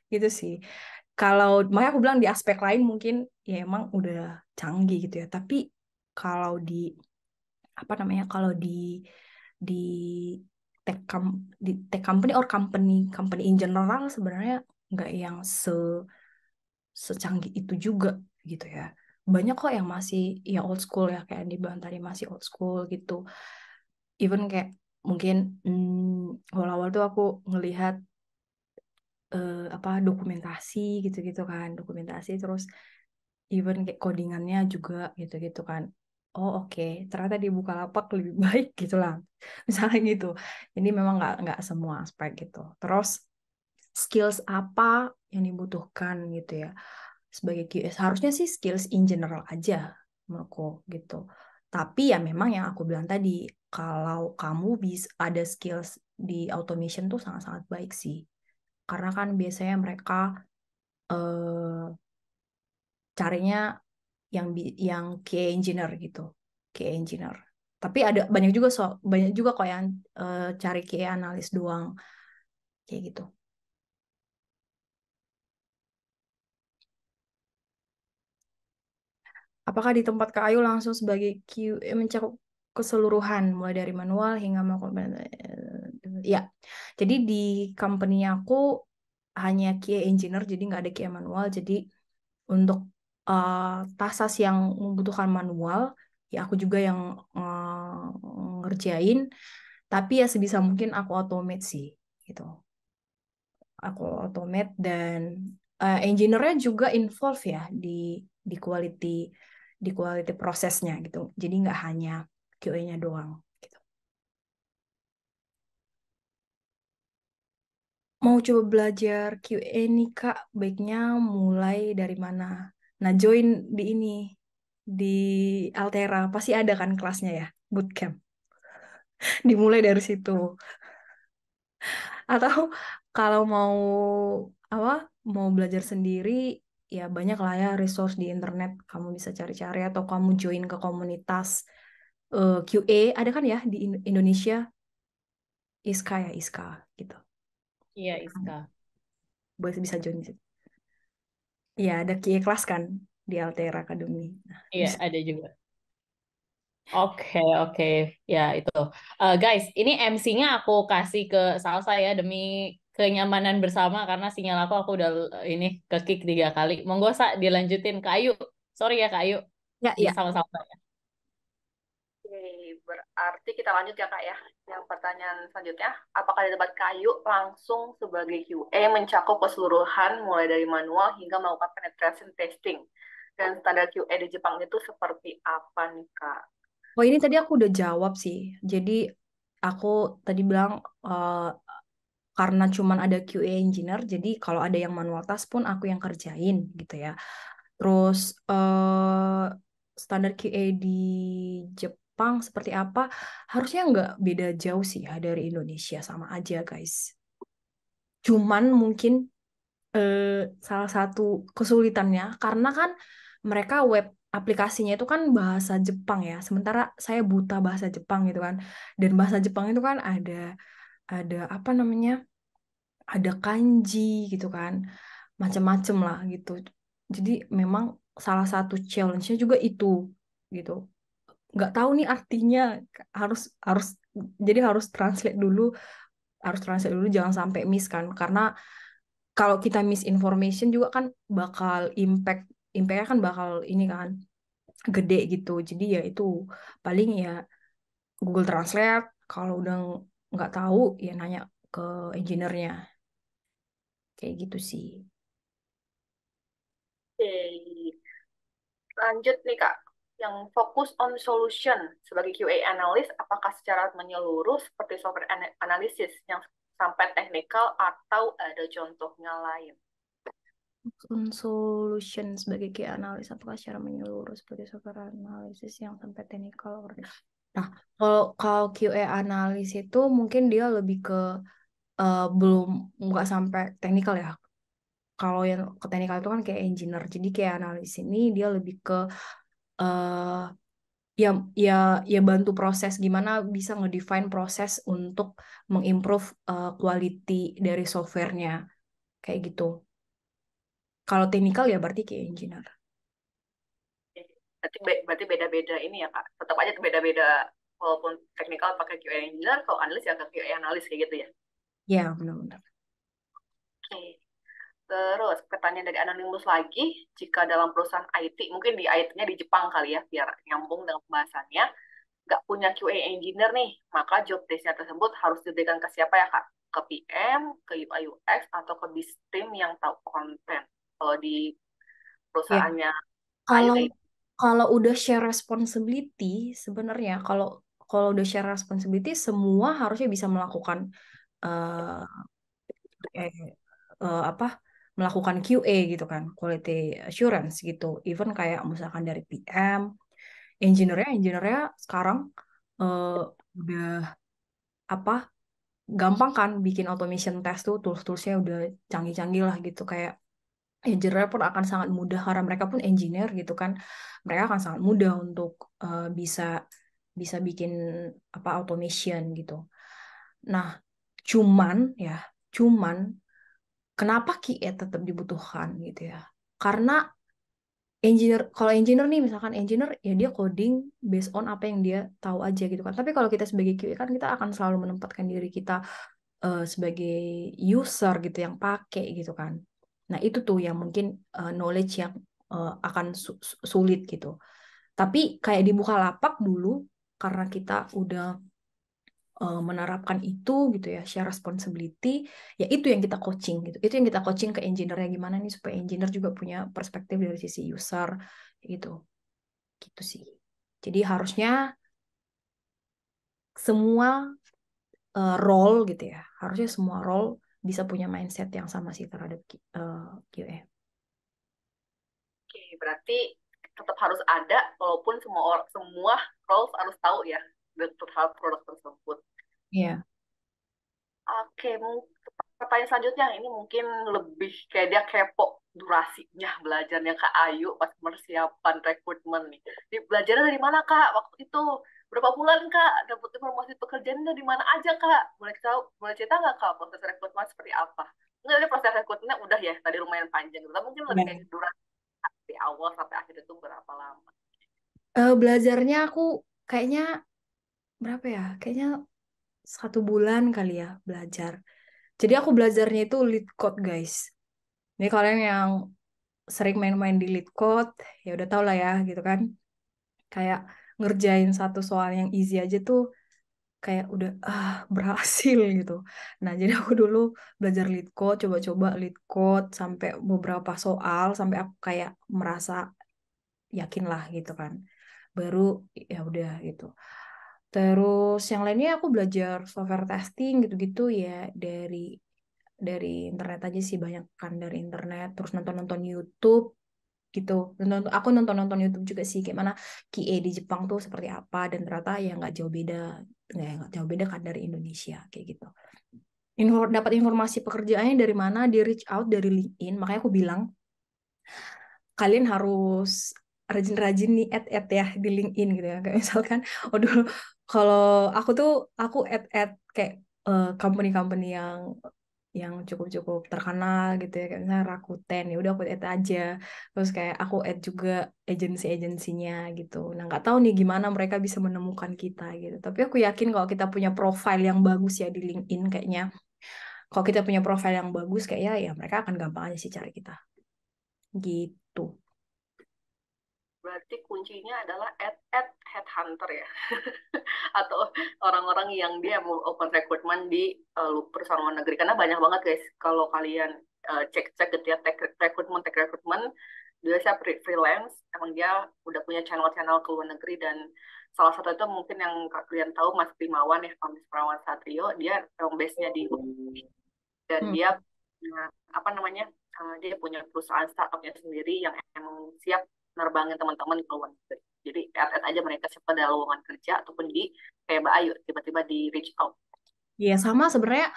Gitu sih. Kalau makanya aku bilang di aspek lain mungkin ya emang udah canggih gitu ya, tapi kalau di apa namanya, kalau di di tech company or company company in general sebenarnya nggak yang secanggih itu juga gitu ya. Banyak kok yang masih ya old school ya, kayak di Bang tadi masih old school gitu. Even kayak mungkin awal-awal tuh aku ngelihat apa dokumentasi gitu-gitu kan, dokumentasi terus even kayak codingannya juga gitu-gitu kan. Oh oke, ternyata di Bukalapak lebih baik gitu lah. Misalnya gitu. Ini memang nggak semua aspek gitu. Terus skills apa yang dibutuhkan gitu ya sebagai QS, harusnya sih skills in general aja menurutku gitu. Tapi ya memang yang aku bilang tadi, kalau kamu bisa ada skills di automation tuh sangat-sangat baik sih. Karena kan biasanya mereka eh, carinya yang QA engineer gitu, QA engineer. Tapi ada banyak juga kok yang cari QA analis doang kayak gitu. Apakah di tempat Kak Ayu langsung sebagai QA mencakup keseluruhan mulai dari manual hingga melakukan ya. Jadi di company aku hanya QA engineer, jadi nggak ada QA manual. Jadi untuk tasks yang membutuhkan manual ya aku juga yang ngerjain. Tapi ya sebisa mungkin aku automate sih gitu. Aku automate dan engineer-nya juga involve ya di quality prosesnya gitu. Jadi nggak hanya QA-nya doang gitu. Mau coba belajar QA nih Kak, baiknya mulai dari mana? Nah, join di ini di Altera pasti ada kan kelasnya ya, bootcamp. Dimulai dari situ. Atau kalau mau apa, mau belajar sendiri ya banyak lah ya resource di internet, kamu bisa cari-cari atau kamu join ke komunitas QA ada kan ya di Indonesia, ISKA ya, ISKA gitu. Iya, Iska. Bisa join di situ. Ya ada QA kelas kan di Altera Academy. Nah, Iya, bisa. ada juga. Oke, oke. Ya, itu. Guys, ini MC-nya aku kasih ke Salsa ya demi kenyamanan bersama karena sinyal aku udah ini ke kick 3 kali. Monggo Sa, dilanjutin ke Ayu. Sorry ya Kak Ayu. Ya, Di ya. sama-sama. Oke, berarti kita lanjut ya Kak ya. Yang pertanyaan selanjutnya, apakah di tempat kayu langsung sebagai QA mencakup keseluruhan mulai dari manual hingga melakukan penetration testing? Dan standar QA di Jepang itu seperti apa nih Kak? Oh ini tadi aku udah jawab sih. Jadi aku tadi bilang karena cuman ada QA engineer, jadi kalau ada yang manual task pun aku yang kerjain gitu ya. Terus standar QA di Jepang seperti apa? Harusnya nggak beda jauh sih ya dari Indonesia, sama aja guys. Cuman mungkin eh, salah satu kesulitannya karena kan mereka web aplikasinya itu kan bahasa Jepang ya. Sementara saya buta bahasa Jepang gitu kan. Dan bahasa Jepang itu kan ada apa namanya? Ada kanji gitu kan, macem-macem lah gitu. Jadi memang salah satu challenge-nya juga itu gitu. Nggak tahu nih artinya, harus harus jadi harus translate dulu jangan sampai miss kan, karena kalau kita misinformation juga kan bakal impactnya kan bakal ini kan gede gitu. Jadi ya itu paling ya Google Translate, kalau udah nggak tahu ya nanya ke engineer-nya kayak gitu sih. Oke, lanjut nih Kak. Yang fokus on solution sebagai QA analyst, apakah secara menyeluruh seperti software analysis yang sampai teknikal atau ada contohnya lain? Solution sebagai key analis apakah secara menyeluruh seperti software analisis yang sampai technical. Nah, kalau QA analis itu mungkin dia lebih ke belum nggak sampai technical ya. Kalau yang ke technical itu kan kayak engineer. Jadi kayak analis ini dia lebih ke eh ya ya ya bantu proses gimana bisa ngedefine proses untuk mengimprove quality dari softwarenya kayak gitu. Kalau technical ya berarti kayak engineer. Berarti beda-beda ini ya Kak. Tetap aja beda-beda walaupun teknikal pakai QA engineer, kalau analis ya ke QA analis kayak gitu ya. Ya, benar-benar. Oke. Terus pertanyaan dari Anonymous lagi, jika dalam perusahaan IT, mungkin di IT-nya di Jepang kali ya, biar nyambung dengan pembahasannya, nggak punya QA engineer nih, maka job desk-nya tersebut harus diberikan ke siapa ya Kak? Ke PM, ke UI UX, atau ke bis team yang tahu konten. Kalau di Ya, perusahaannya Ayu kalau kayak kalau udah share responsibility sebenarnya kalau kalau udah share responsibility semua harusnya bisa melakukan eh eh, apa melakukan QA gitu kan, quality assurance gitu. Even kayak misalkan dari PM, engineer-nya sekarang eh, udah apa gampang kan bikin automation test tuh tools-toolsnya udah canggih-canggih lah gitu kayak engineer pun akan sangat mudah karena mereka pun engineer gitu kan. Mereka akan sangat mudah untuk bisa bisa bikin apa automation gitu. Nah, cuman ya, cuman kenapa QA tetap dibutuhkan gitu ya? Karena kalau engineer nih misalkan engineer ya dia coding based on apa yang dia tahu aja gitu kan. Tapi kalau kita sebagai QA kan kita akan selalu menempatkan diri kita sebagai user gitu yang pakai gitu kan. Nah, itu tuh yang mungkin knowledge yang akan sulit gitu. Tapi kayak di Bukalapak dulu karena kita udah menerapkan itu gitu ya, share responsibility, ya itu yang kita coaching gitu. Itu yang kita coaching ke engineer-nya gimana nih supaya engineer juga punya perspektif dari sisi user gitu. Gitu sih. Jadi harusnya semua role gitu ya. Harusnya semua role bisa punya mindset yang sama sih terhadap QA. Oke, berarti tetap harus ada walaupun semua roles harus tahu ya terhadap produk tersebut. Iya. Oke, pertanyaan selanjutnya ini mungkin lebih kayak dia kepo durasinya belajarnya Kak Ayu pas persiapan rekrutmen nih. Belajarnya dari mana Kak waktu itu? Berapa bulan Kak? Dapat informasi pekerjaannya di mana aja Kak? Boleh cerita nggak Kak proses rekrutmen seperti apa? Enggak, ini proses rekrutmennya udah ya tadi lumayan panjang. Tapi mungkin lebih kayak Ya. durasi dari awal sampai akhir itu berapa lama? Belajarnya aku kayaknya berapa ya? Kayaknya 1 bulan kali ya belajar. Jadi aku belajarnya itu lead code guys. Ini kalian yang sering main-main di lead code, ya udah tau lah ya gitu kan. Kayak ngerjain satu soal yang easy aja tuh kayak udah berhasil gitu. Nah, jadi aku dulu belajar lead code, coba-coba lead code sampai beberapa soal sampai aku kayak merasa yakin lah gitu kan. Baru ya udah gitu. Terus yang lainnya aku belajar software testing gitu-gitu ya dari dari internet aja sih banyak kan dari internet. Terus nonton-nonton YouTube gitu. Aku nonton-nonton YouTube juga sih gimana QA di Jepang tuh seperti apa dan ternyata ya nggak jauh beda kan dari Indonesia kayak gitu. Dapat informasi pekerjaannya dari mana? Di reach out dari LinkedIn. Makanya aku bilang kalian harus rajin-rajin nih add ya di LinkedIn gitu ya. Kayak misalkan, oh dulu kalau aku add kayak company-company yang cukup-cukup terkenal gitu ya kayak misalnya Rakuten ya udah aku add aja terus kayak aku add juga agensi-agensinya gitu. Nah nggak tahu nih gimana mereka bisa menemukan kita gitu. Tapi aku yakin kalau kita punya profile yang bagus ya di LinkedIn kayaknya kalau kita punya profile yang bagus kayaknya ya mereka akan gampang aja sih cari kita gitu. Berarti kuncinya adalah add headhunter ya. Atau orang-orang yang dia mau open recruitment di perusahaan luar negeri. Karena banyak banget guys, kalau kalian cek-cek gitu ya, tech recruitment dia siap freelance, emang dia udah punya channel-channel ke luar negeri, dan salah satu itu mungkin yang kalian tahu Mas Primawan ya, Mas Primawan Satrio, dia emang base-nya di dan Hmm. dia punya, apa namanya, dia punya perusahaan startupnya sendiri yang emang siap nerbangin teman-teman ke luar negeri. Jadi lihat aja mereka siapa ada lowongan kerja ataupun di kayak Mbak Ayu tiba-tiba di reach out. Iya, sama sebenarnya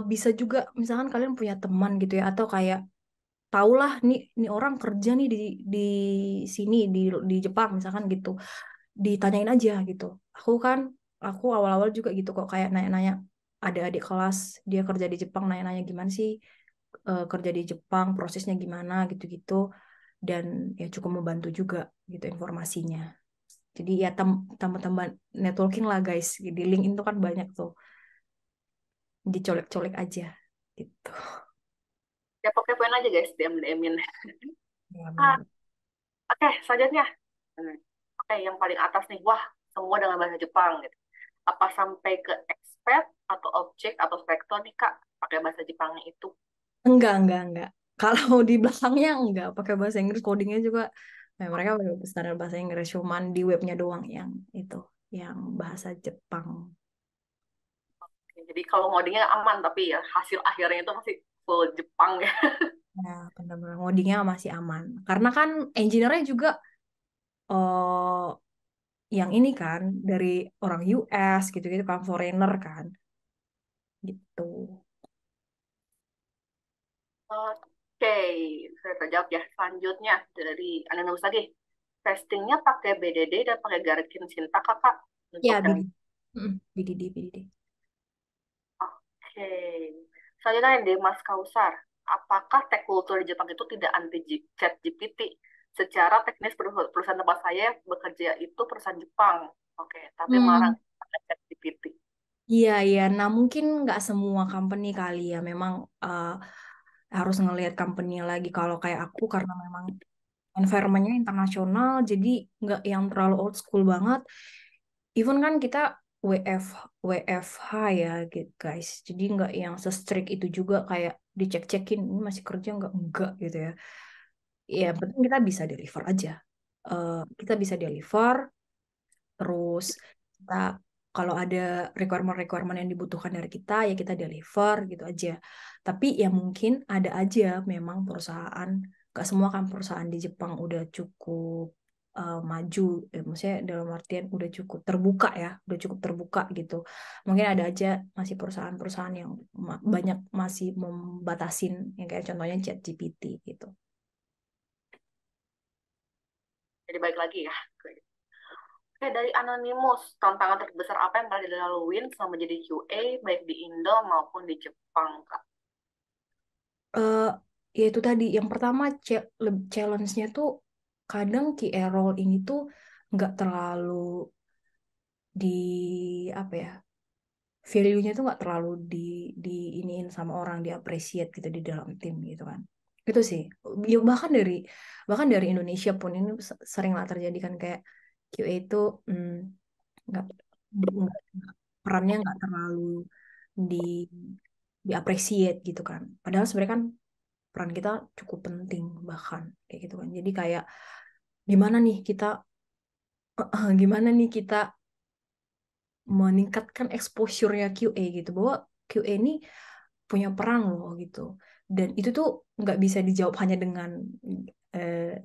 bisa juga misalkan kalian punya teman gitu ya, atau kayak tahulah nih orang kerja nih di sini di Jepang misalkan gitu, ditanyain aja gitu. Aku awal-awal juga gitu kok, kayak nanya-nanya ada adik kelas dia kerja di Jepang, nanya-nanya gimana sih kerja di Jepang, prosesnya gimana gitu-gitu, dan ya cukup membantu juga gitu informasinya. Jadi ya tambah-tambah networking lah guys, di LinkedIn tuh kan banyak tuh, dicolek-colek aja gitu. Ya pokoknya aja guys, DM-DM-in. Ya Ah, benar. oke, selanjutnya. Hmm. Oke, yang paling atas nih, wah, semua dengan bahasa Jepang gitu. Apa sampai ke expat atau objek atau vektor nih Kak, pakai bahasa Jepangnya itu? Enggak. Kalau di belakangnya enggak pakai bahasa Inggris, codingnya juga mereka pakai standar bahasa Inggris, cuman di webnya doang yang itu, yang bahasa Jepang. Jadi kalau ngodingnya aman, tapi ya hasil akhirnya itu masih full Jepang ya. Ya, benar-benar ngodingnya masih aman. Karena kan engineer-nya juga eh yang ini kan dari orang US gitu-gitu kan, foreigner kan, gitu. Oke, saya terjawab ya. Selanjutnya dari Anonymous lagi. Testingnya pakai BDD dan pakai Gherkin Sinta Kakak untuk Ya, yang BDD. oke. Selanjutnya dari Mas Kausar. Apakah tech culture di Jepang itu tidak anti chat GPT? Secara teknis perusahaan tempat saya bekerja itu perusahaan Jepang. Oke, tapi Hmm, melarang chat GPT. iya. Nah, mungkin nggak semua company kali ya. Memang harus ngelihat company lagi. Kalau kayak aku, karena memang environment-nya internasional, jadi nggak yang terlalu old school banget. Even kan kita WF, WFH ya, gitu, guys. Jadi nggak yang se-strict itu juga, kayak dicek-cekin, ini masih kerja nggak gitu ya. Ya, penting kita bisa deliver aja. Kita bisa deliver, terus kita kalau ada requirement-requirement yang dibutuhkan dari kita, ya kita deliver gitu aja. Tapi ya mungkin ada aja memang perusahaan, gak semua kan perusahaan di Jepang udah cukup maju, maksudnya dalam artian udah cukup terbuka ya, udah cukup terbuka gitu. Mungkin ada aja masih perusahaan-perusahaan yang banyak masih membatasin, yang kayak contohnya ChatGPT gitu. Jadi balik lagi ya. Oke, dari Anonymous, tantangan terbesar apa yang pernah dilaluin selama jadi QA, baik di Indo maupun di Jepang, Kak? eh Ya itu tadi yang pertama, challenge-nya tuh kadang QA role ini tuh nggak terlalu di apa ya, value-nya tuh nggak terlalu di iniin sama orang, di appreciate gitu di dalam tim gitu kan. Itu sih ya, bahkan dari Indonesia pun ini sering lah terjadi kan, kayak QA itu nggak perannya nggak terlalu di di appreciate gitu kan, padahal sebenarnya kan peran kita cukup penting bahkan kayak gitu kan. Jadi kayak gimana nih kita gimana nih kita meningkatkan exposure-nya QA gitu, bahwa QA ini punya peran loh gitu, dan itu tuh nggak bisa dijawab hanya eh,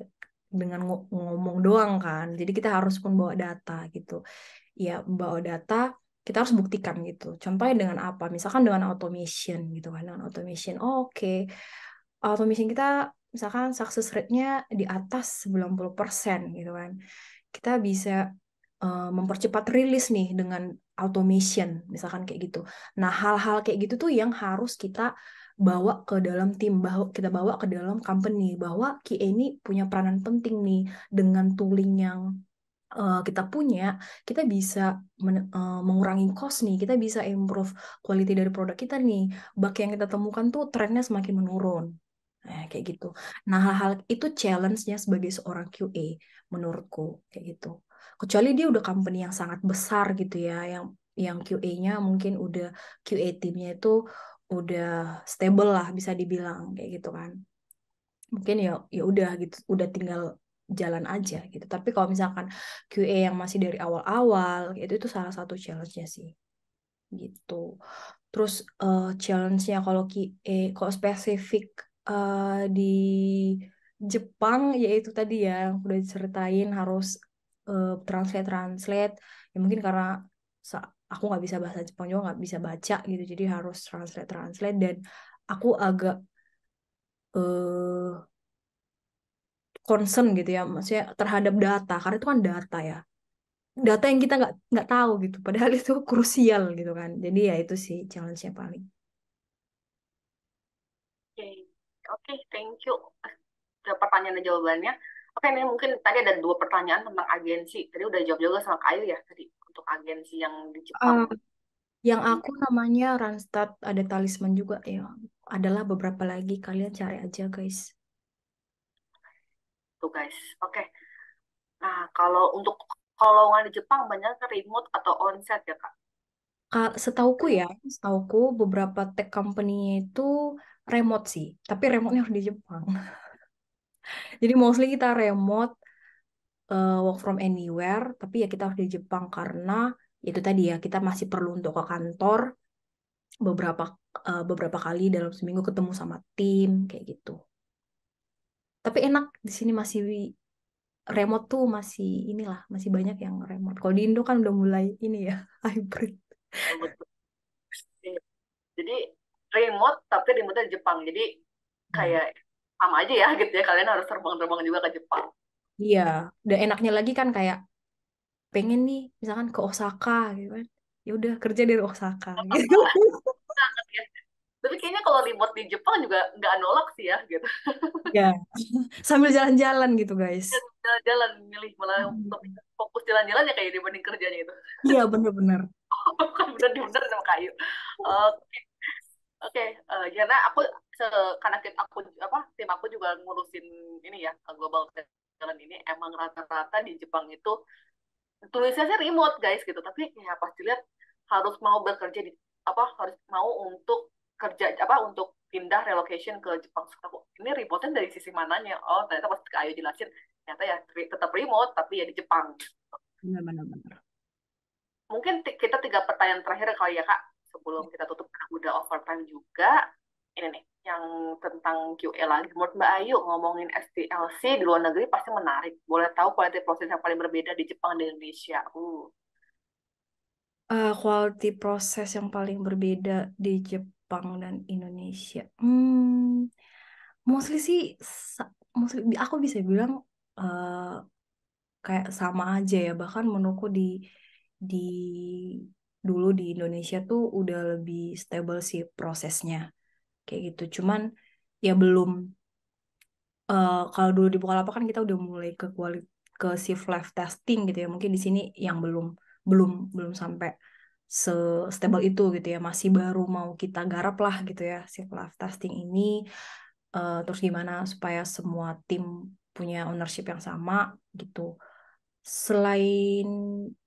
dengan ngomong doang kan. Jadi kita harus pun bawa data gitu ya, bawa data, kita harus buktikan gitu. Contohnya dengan apa? Misalkan dengan automation gitu kan. Dengan automation, oh, oke. Automation kita misalkan success rate-nya di atas 90% gitu kan. Kita bisa mempercepat rilis nih dengan automation, misalkan kayak gitu. Nah, hal-hal kayak gitu tuh yang harus kita bawa ke dalam tim, kita bawa ke dalam company, bahwa QA ini punya peranan penting nih. Dengan tooling yang kita punya, kita bisa mengurangi cost nih, kita bisa improve quality dari produk kita nih. Bug yang kita temukan tuh trennya semakin menurun. Nah, kayak gitu. Nah, hal-hal itu challenge-nya sebagai seorang QA menurutku kayak gitu. Kecuali dia udah company yang sangat besar gitu ya, yang QA-nya mungkin udah, QA timnya itu udah stable lah bisa dibilang kayak gitu kan. mungkin ya udah gitu, udah tinggal jalan aja gitu. Tapi kalau misalkan QA yang masih dari awal-awal itu salah satu challenge-nya sih gitu. Terus challenge-nya kalau QA kok spesifik di Jepang yaitu tadi ya yang udah diceritain harus translate ya mungkin karena aku nggak bisa bahasa Jepang juga nggak bisa baca gitu jadi harus translate dan aku agak eh concern gitu ya maksudnya terhadap data karena itu kan data ya data yang kita nggak tahu gitu padahal itu krusial gitu kan jadi ya itu sih challenge-nya paling. Oke, oke, thank you. Ada pertanyaan dan jawabannya. Oke, ini mungkin tadi ada 2 pertanyaan tentang agensi. Tadi udah jawab juga sama Kayu ya tadi untuk agensi yang di Jepang. Yang aku namanya Randstad ada talisman juga ya. Adalah beberapa lagi kalian cari aja guys. Tuh guys. Oke. Nah, kalau untuk lowongan di Jepang banyak ke remote atau onsite ya, Kak? Setauku beberapa tech company itu remote sih. Tapi remote-nya harus di Jepang. Jadi mostly kita remote work from anywhere. Tapi ya kita harus di Jepang karena itu tadi ya kita masih perlu untuk ke kantor beberapa beberapa kali dalam seminggu ketemu sama tim kayak gitu. Tapi enak di sini masih remote tuh masih inilah masih banyak yang remote. Kalau di Indo kan udah mulai ini ya hybrid. Betul. Jadi remote tapi remote di Jepang. Jadi Ya. kayak sama aja ya gitu ya. Kalian harus terbang-terbang juga ke Jepang. Iya, dan enaknya lagi kan kayak pengen nih misalkan ke Osaka gitu kan. Ya udah kerja dari Osaka gitu. Banget ya. Tapi kayaknya kalau remote di Jepang juga nggak nolak sih ya gitu. Ya, sambil jalan-jalan gitu guys. Jalan-jalan milih malah lebih fokus jalan-jalan ya kayak dibanding kerjanya itu. Iya bener-bener. Kan bener-bener sama kayu. Oke, oke. Karena karena aku apa tim aku juga ngurusin ini ya global talent ini emang rata-rata di Jepang itu tulisnya sih remote guys gitu tapi ya pasti lihat harus mau bekerja di apa harus mau untuk kerja apa untuk pindah relocation ke Jepang. Aku ini remote dari sisi mananya, oh ternyata pas Kak Ayu jelasin ternyata ya tetap remote tapi ya di Jepang. Bener-bener. Mungkin kita 3 pertanyaan terakhir kali ya Kak sebelum kita tutup. Udah overtime juga ini nih yang tentang QA lagi. Menurut Mbak Ayu ngomongin SDLC di luar negeri pasti menarik. Boleh tahu quality proses yang paling berbeda di Jepang dan Indonesia? Quality proses yang paling berbeda di Jepang dan Indonesia. Mostly sih, mostly aku bisa bilang eh, kayak sama aja ya. Bahkan menurutku di dulu di Indonesia tuh udah lebih stable sih prosesnya kayak gitu. Cuman ya belum kalau dulu di Bukalapak kan kita udah mulai ke shift left testing gitu ya. Mungkin di sini yang belum belum sampai se-stable itu gitu ya. Masih baru mau kita garap lah gitu ya shift left testing ini. Terus gimana supaya semua tim punya ownership yang sama gitu. Selain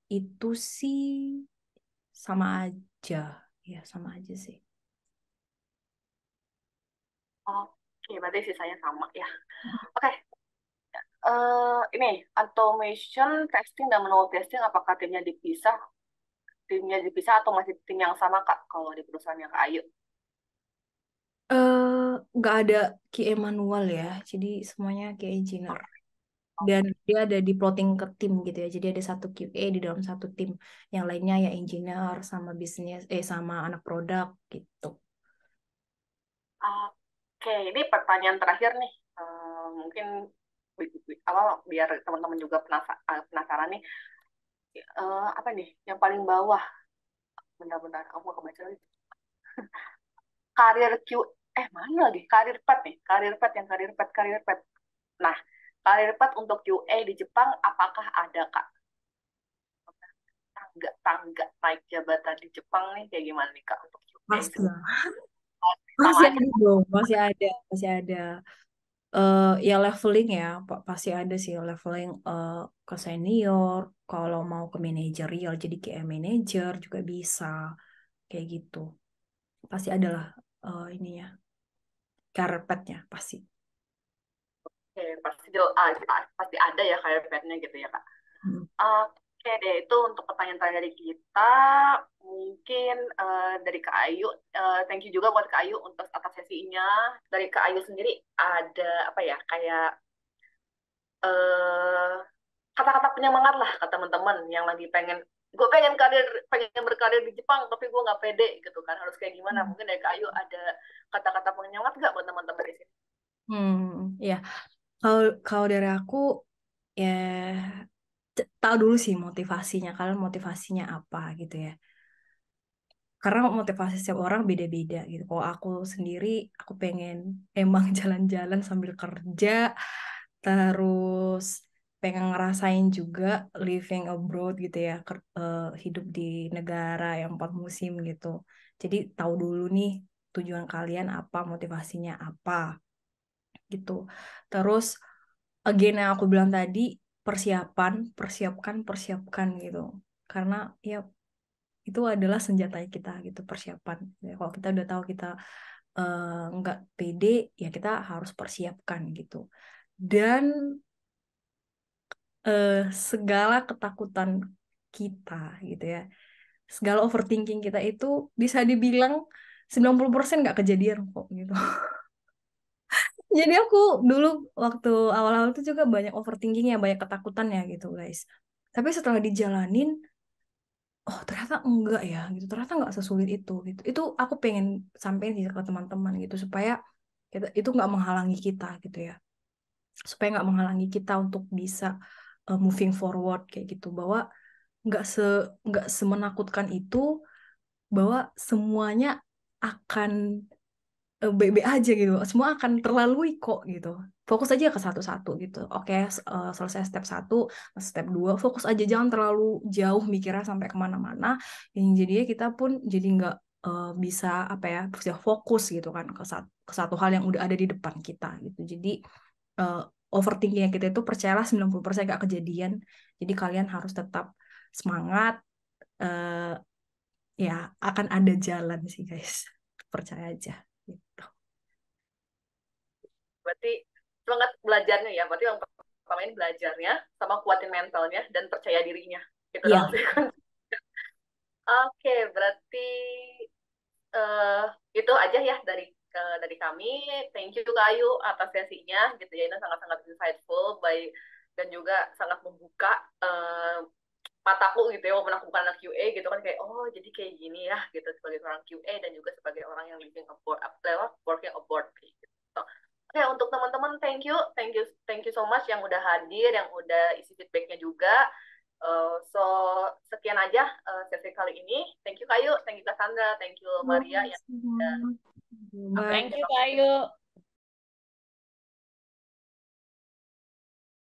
itu sih sama aja. Ya sama aja sih. Oke, berarti sisanya sama ya. Oke, ini automation testing dan manual testing apakah timnya dipisah atau masih tim yang sama Kak kalau di perusahaan yang Kak Ayu? Nggak ada QA manual ya. Jadi semuanya QA engineer. Oh, Dan dia ada di plotting ke tim gitu ya. Jadi ada satu QA di dalam satu tim. Yang lainnya ya engineer sama bisnis sama anak produk gitu. oke, ini pertanyaan terakhir nih. Mungkin apa biar teman-teman juga penasaran nih. Apa nih yang paling bawah? Benar-benar aku mau kebaca lagi. Karir Q mana lagi? Karir pet nih. Karir pet. Nah, karir pet untuk QA di Jepang apakah ada Kak? Tangga naik jabatan di Jepang nih kayak gimana nih Kak untuk QA Pasti sendiri? lah. Sama Masih aja. ada dong, masih ada, masih ada. Ya leveling ya, pasti ada sih leveling ke senior. Kalau mau ke manajerial, jadi kayak manager juga bisa kayak gitu. Pasti ada lah ininya, karpetnya pasti. Oke, pasti ada ya career path-nya gitu ya, Kak. Hmm. Oke deh, itu untuk pertanyaan terakhir dari kita. Mungkin dari Kak Ayu, thank you juga buat Kak Ayu untuk atas sesinya. Dari Kak Ayu sendiri ada apa ya, kayak eh, kata-kata penyemangat lah ke teman-teman yang lagi pengen berkarir di Jepang tapi gue nggak pede gitu kan, harus kayak gimana? Mungkin dari Kak Ayu ada kata-kata penyemangat nggak buat teman-teman di sini? Ya, kalau kalau dari aku ya tahu dulu sih motivasinya, kalian motivasinya apa gitu ya. Karena motivasi setiap orang beda-beda gitu. Kalau aku sendiri, aku pengen emang jalan-jalan sambil kerja, terus pengen ngerasain juga living abroad gitu ya, hidup di negara yang 4 musim gitu. Jadi tahu dulu nih tujuan kalian apa, motivasinya apa gitu. Terus again yang aku bilang tadi, persiapkan gitu. Karena ya itu adalah senjata kita gitu, persiapan. Ya, kalau kita udah tahu kita nggak pede, ya kita harus persiapkan gitu. Dan eh, segala ketakutan kita gitu ya, segala overthinking kita itu bisa dibilang 90% nggak kejadian kok gitu. Jadi aku dulu waktu awal-awal itu juga banyak overthinking ya, banyak ketakutan ya gitu guys. Tapi setelah dijalanin, oh ternyata enggak ya gitu, ternyata enggak sesulit itu gitu. Itu aku pengen sampein sih ke teman-teman gitu, supaya itu nggak menghalangi kita gitu ya, supaya nggak menghalangi kita untuk bisa moving forward kayak gitu, bahwa nggak se nggak semenakutkan itu, bahwa semuanya akan baik-baik aja gitu, semua akan terlalui kok gitu. Fokus aja ke satu-satu gitu. Oke, selesai step 1, step 2, fokus aja, jangan terlalu jauh mikirnya sampai kemana-mana. Yang jadinya kita pun jadi nggak bisa apa ya, bisa fokus gitu kan ke satu hal yang udah ada di depan kita gitu. Jadi uh, overthinking kita itu percayalah 90% nggak kejadian. Jadi kalian harus tetap semangat, eh, ya akan ada jalan sih guys. Percaya aja gitu. Berarti semangat belajarnya ya, berarti yang pertama ini belajarnya, sama kuatin mentalnya dan percaya dirinya. Itu Iya, dong sih. Oke, berarti eh, itu aja ya dari kami. Thank you Kak Ayu atas sesinya gitu ya. Ini sangat-sangat insightful, baik, dan juga sangat membuka mataku gitu ya, walaupun aku bukan anak QA gitu kan, kayak oh jadi kayak gini ya gitu, sebagai seorang QA dan juga sebagai orang yang living abroad, working abroad gitu. Oke, untuk teman-teman, thank you so much yang udah hadir, yang udah isi feedbacknya juga. So sekian aja sesi kali ini. Thank you Kayu, thank you Cassandra, thank you Maria yang udah bye. Thank you, Kak Ayu.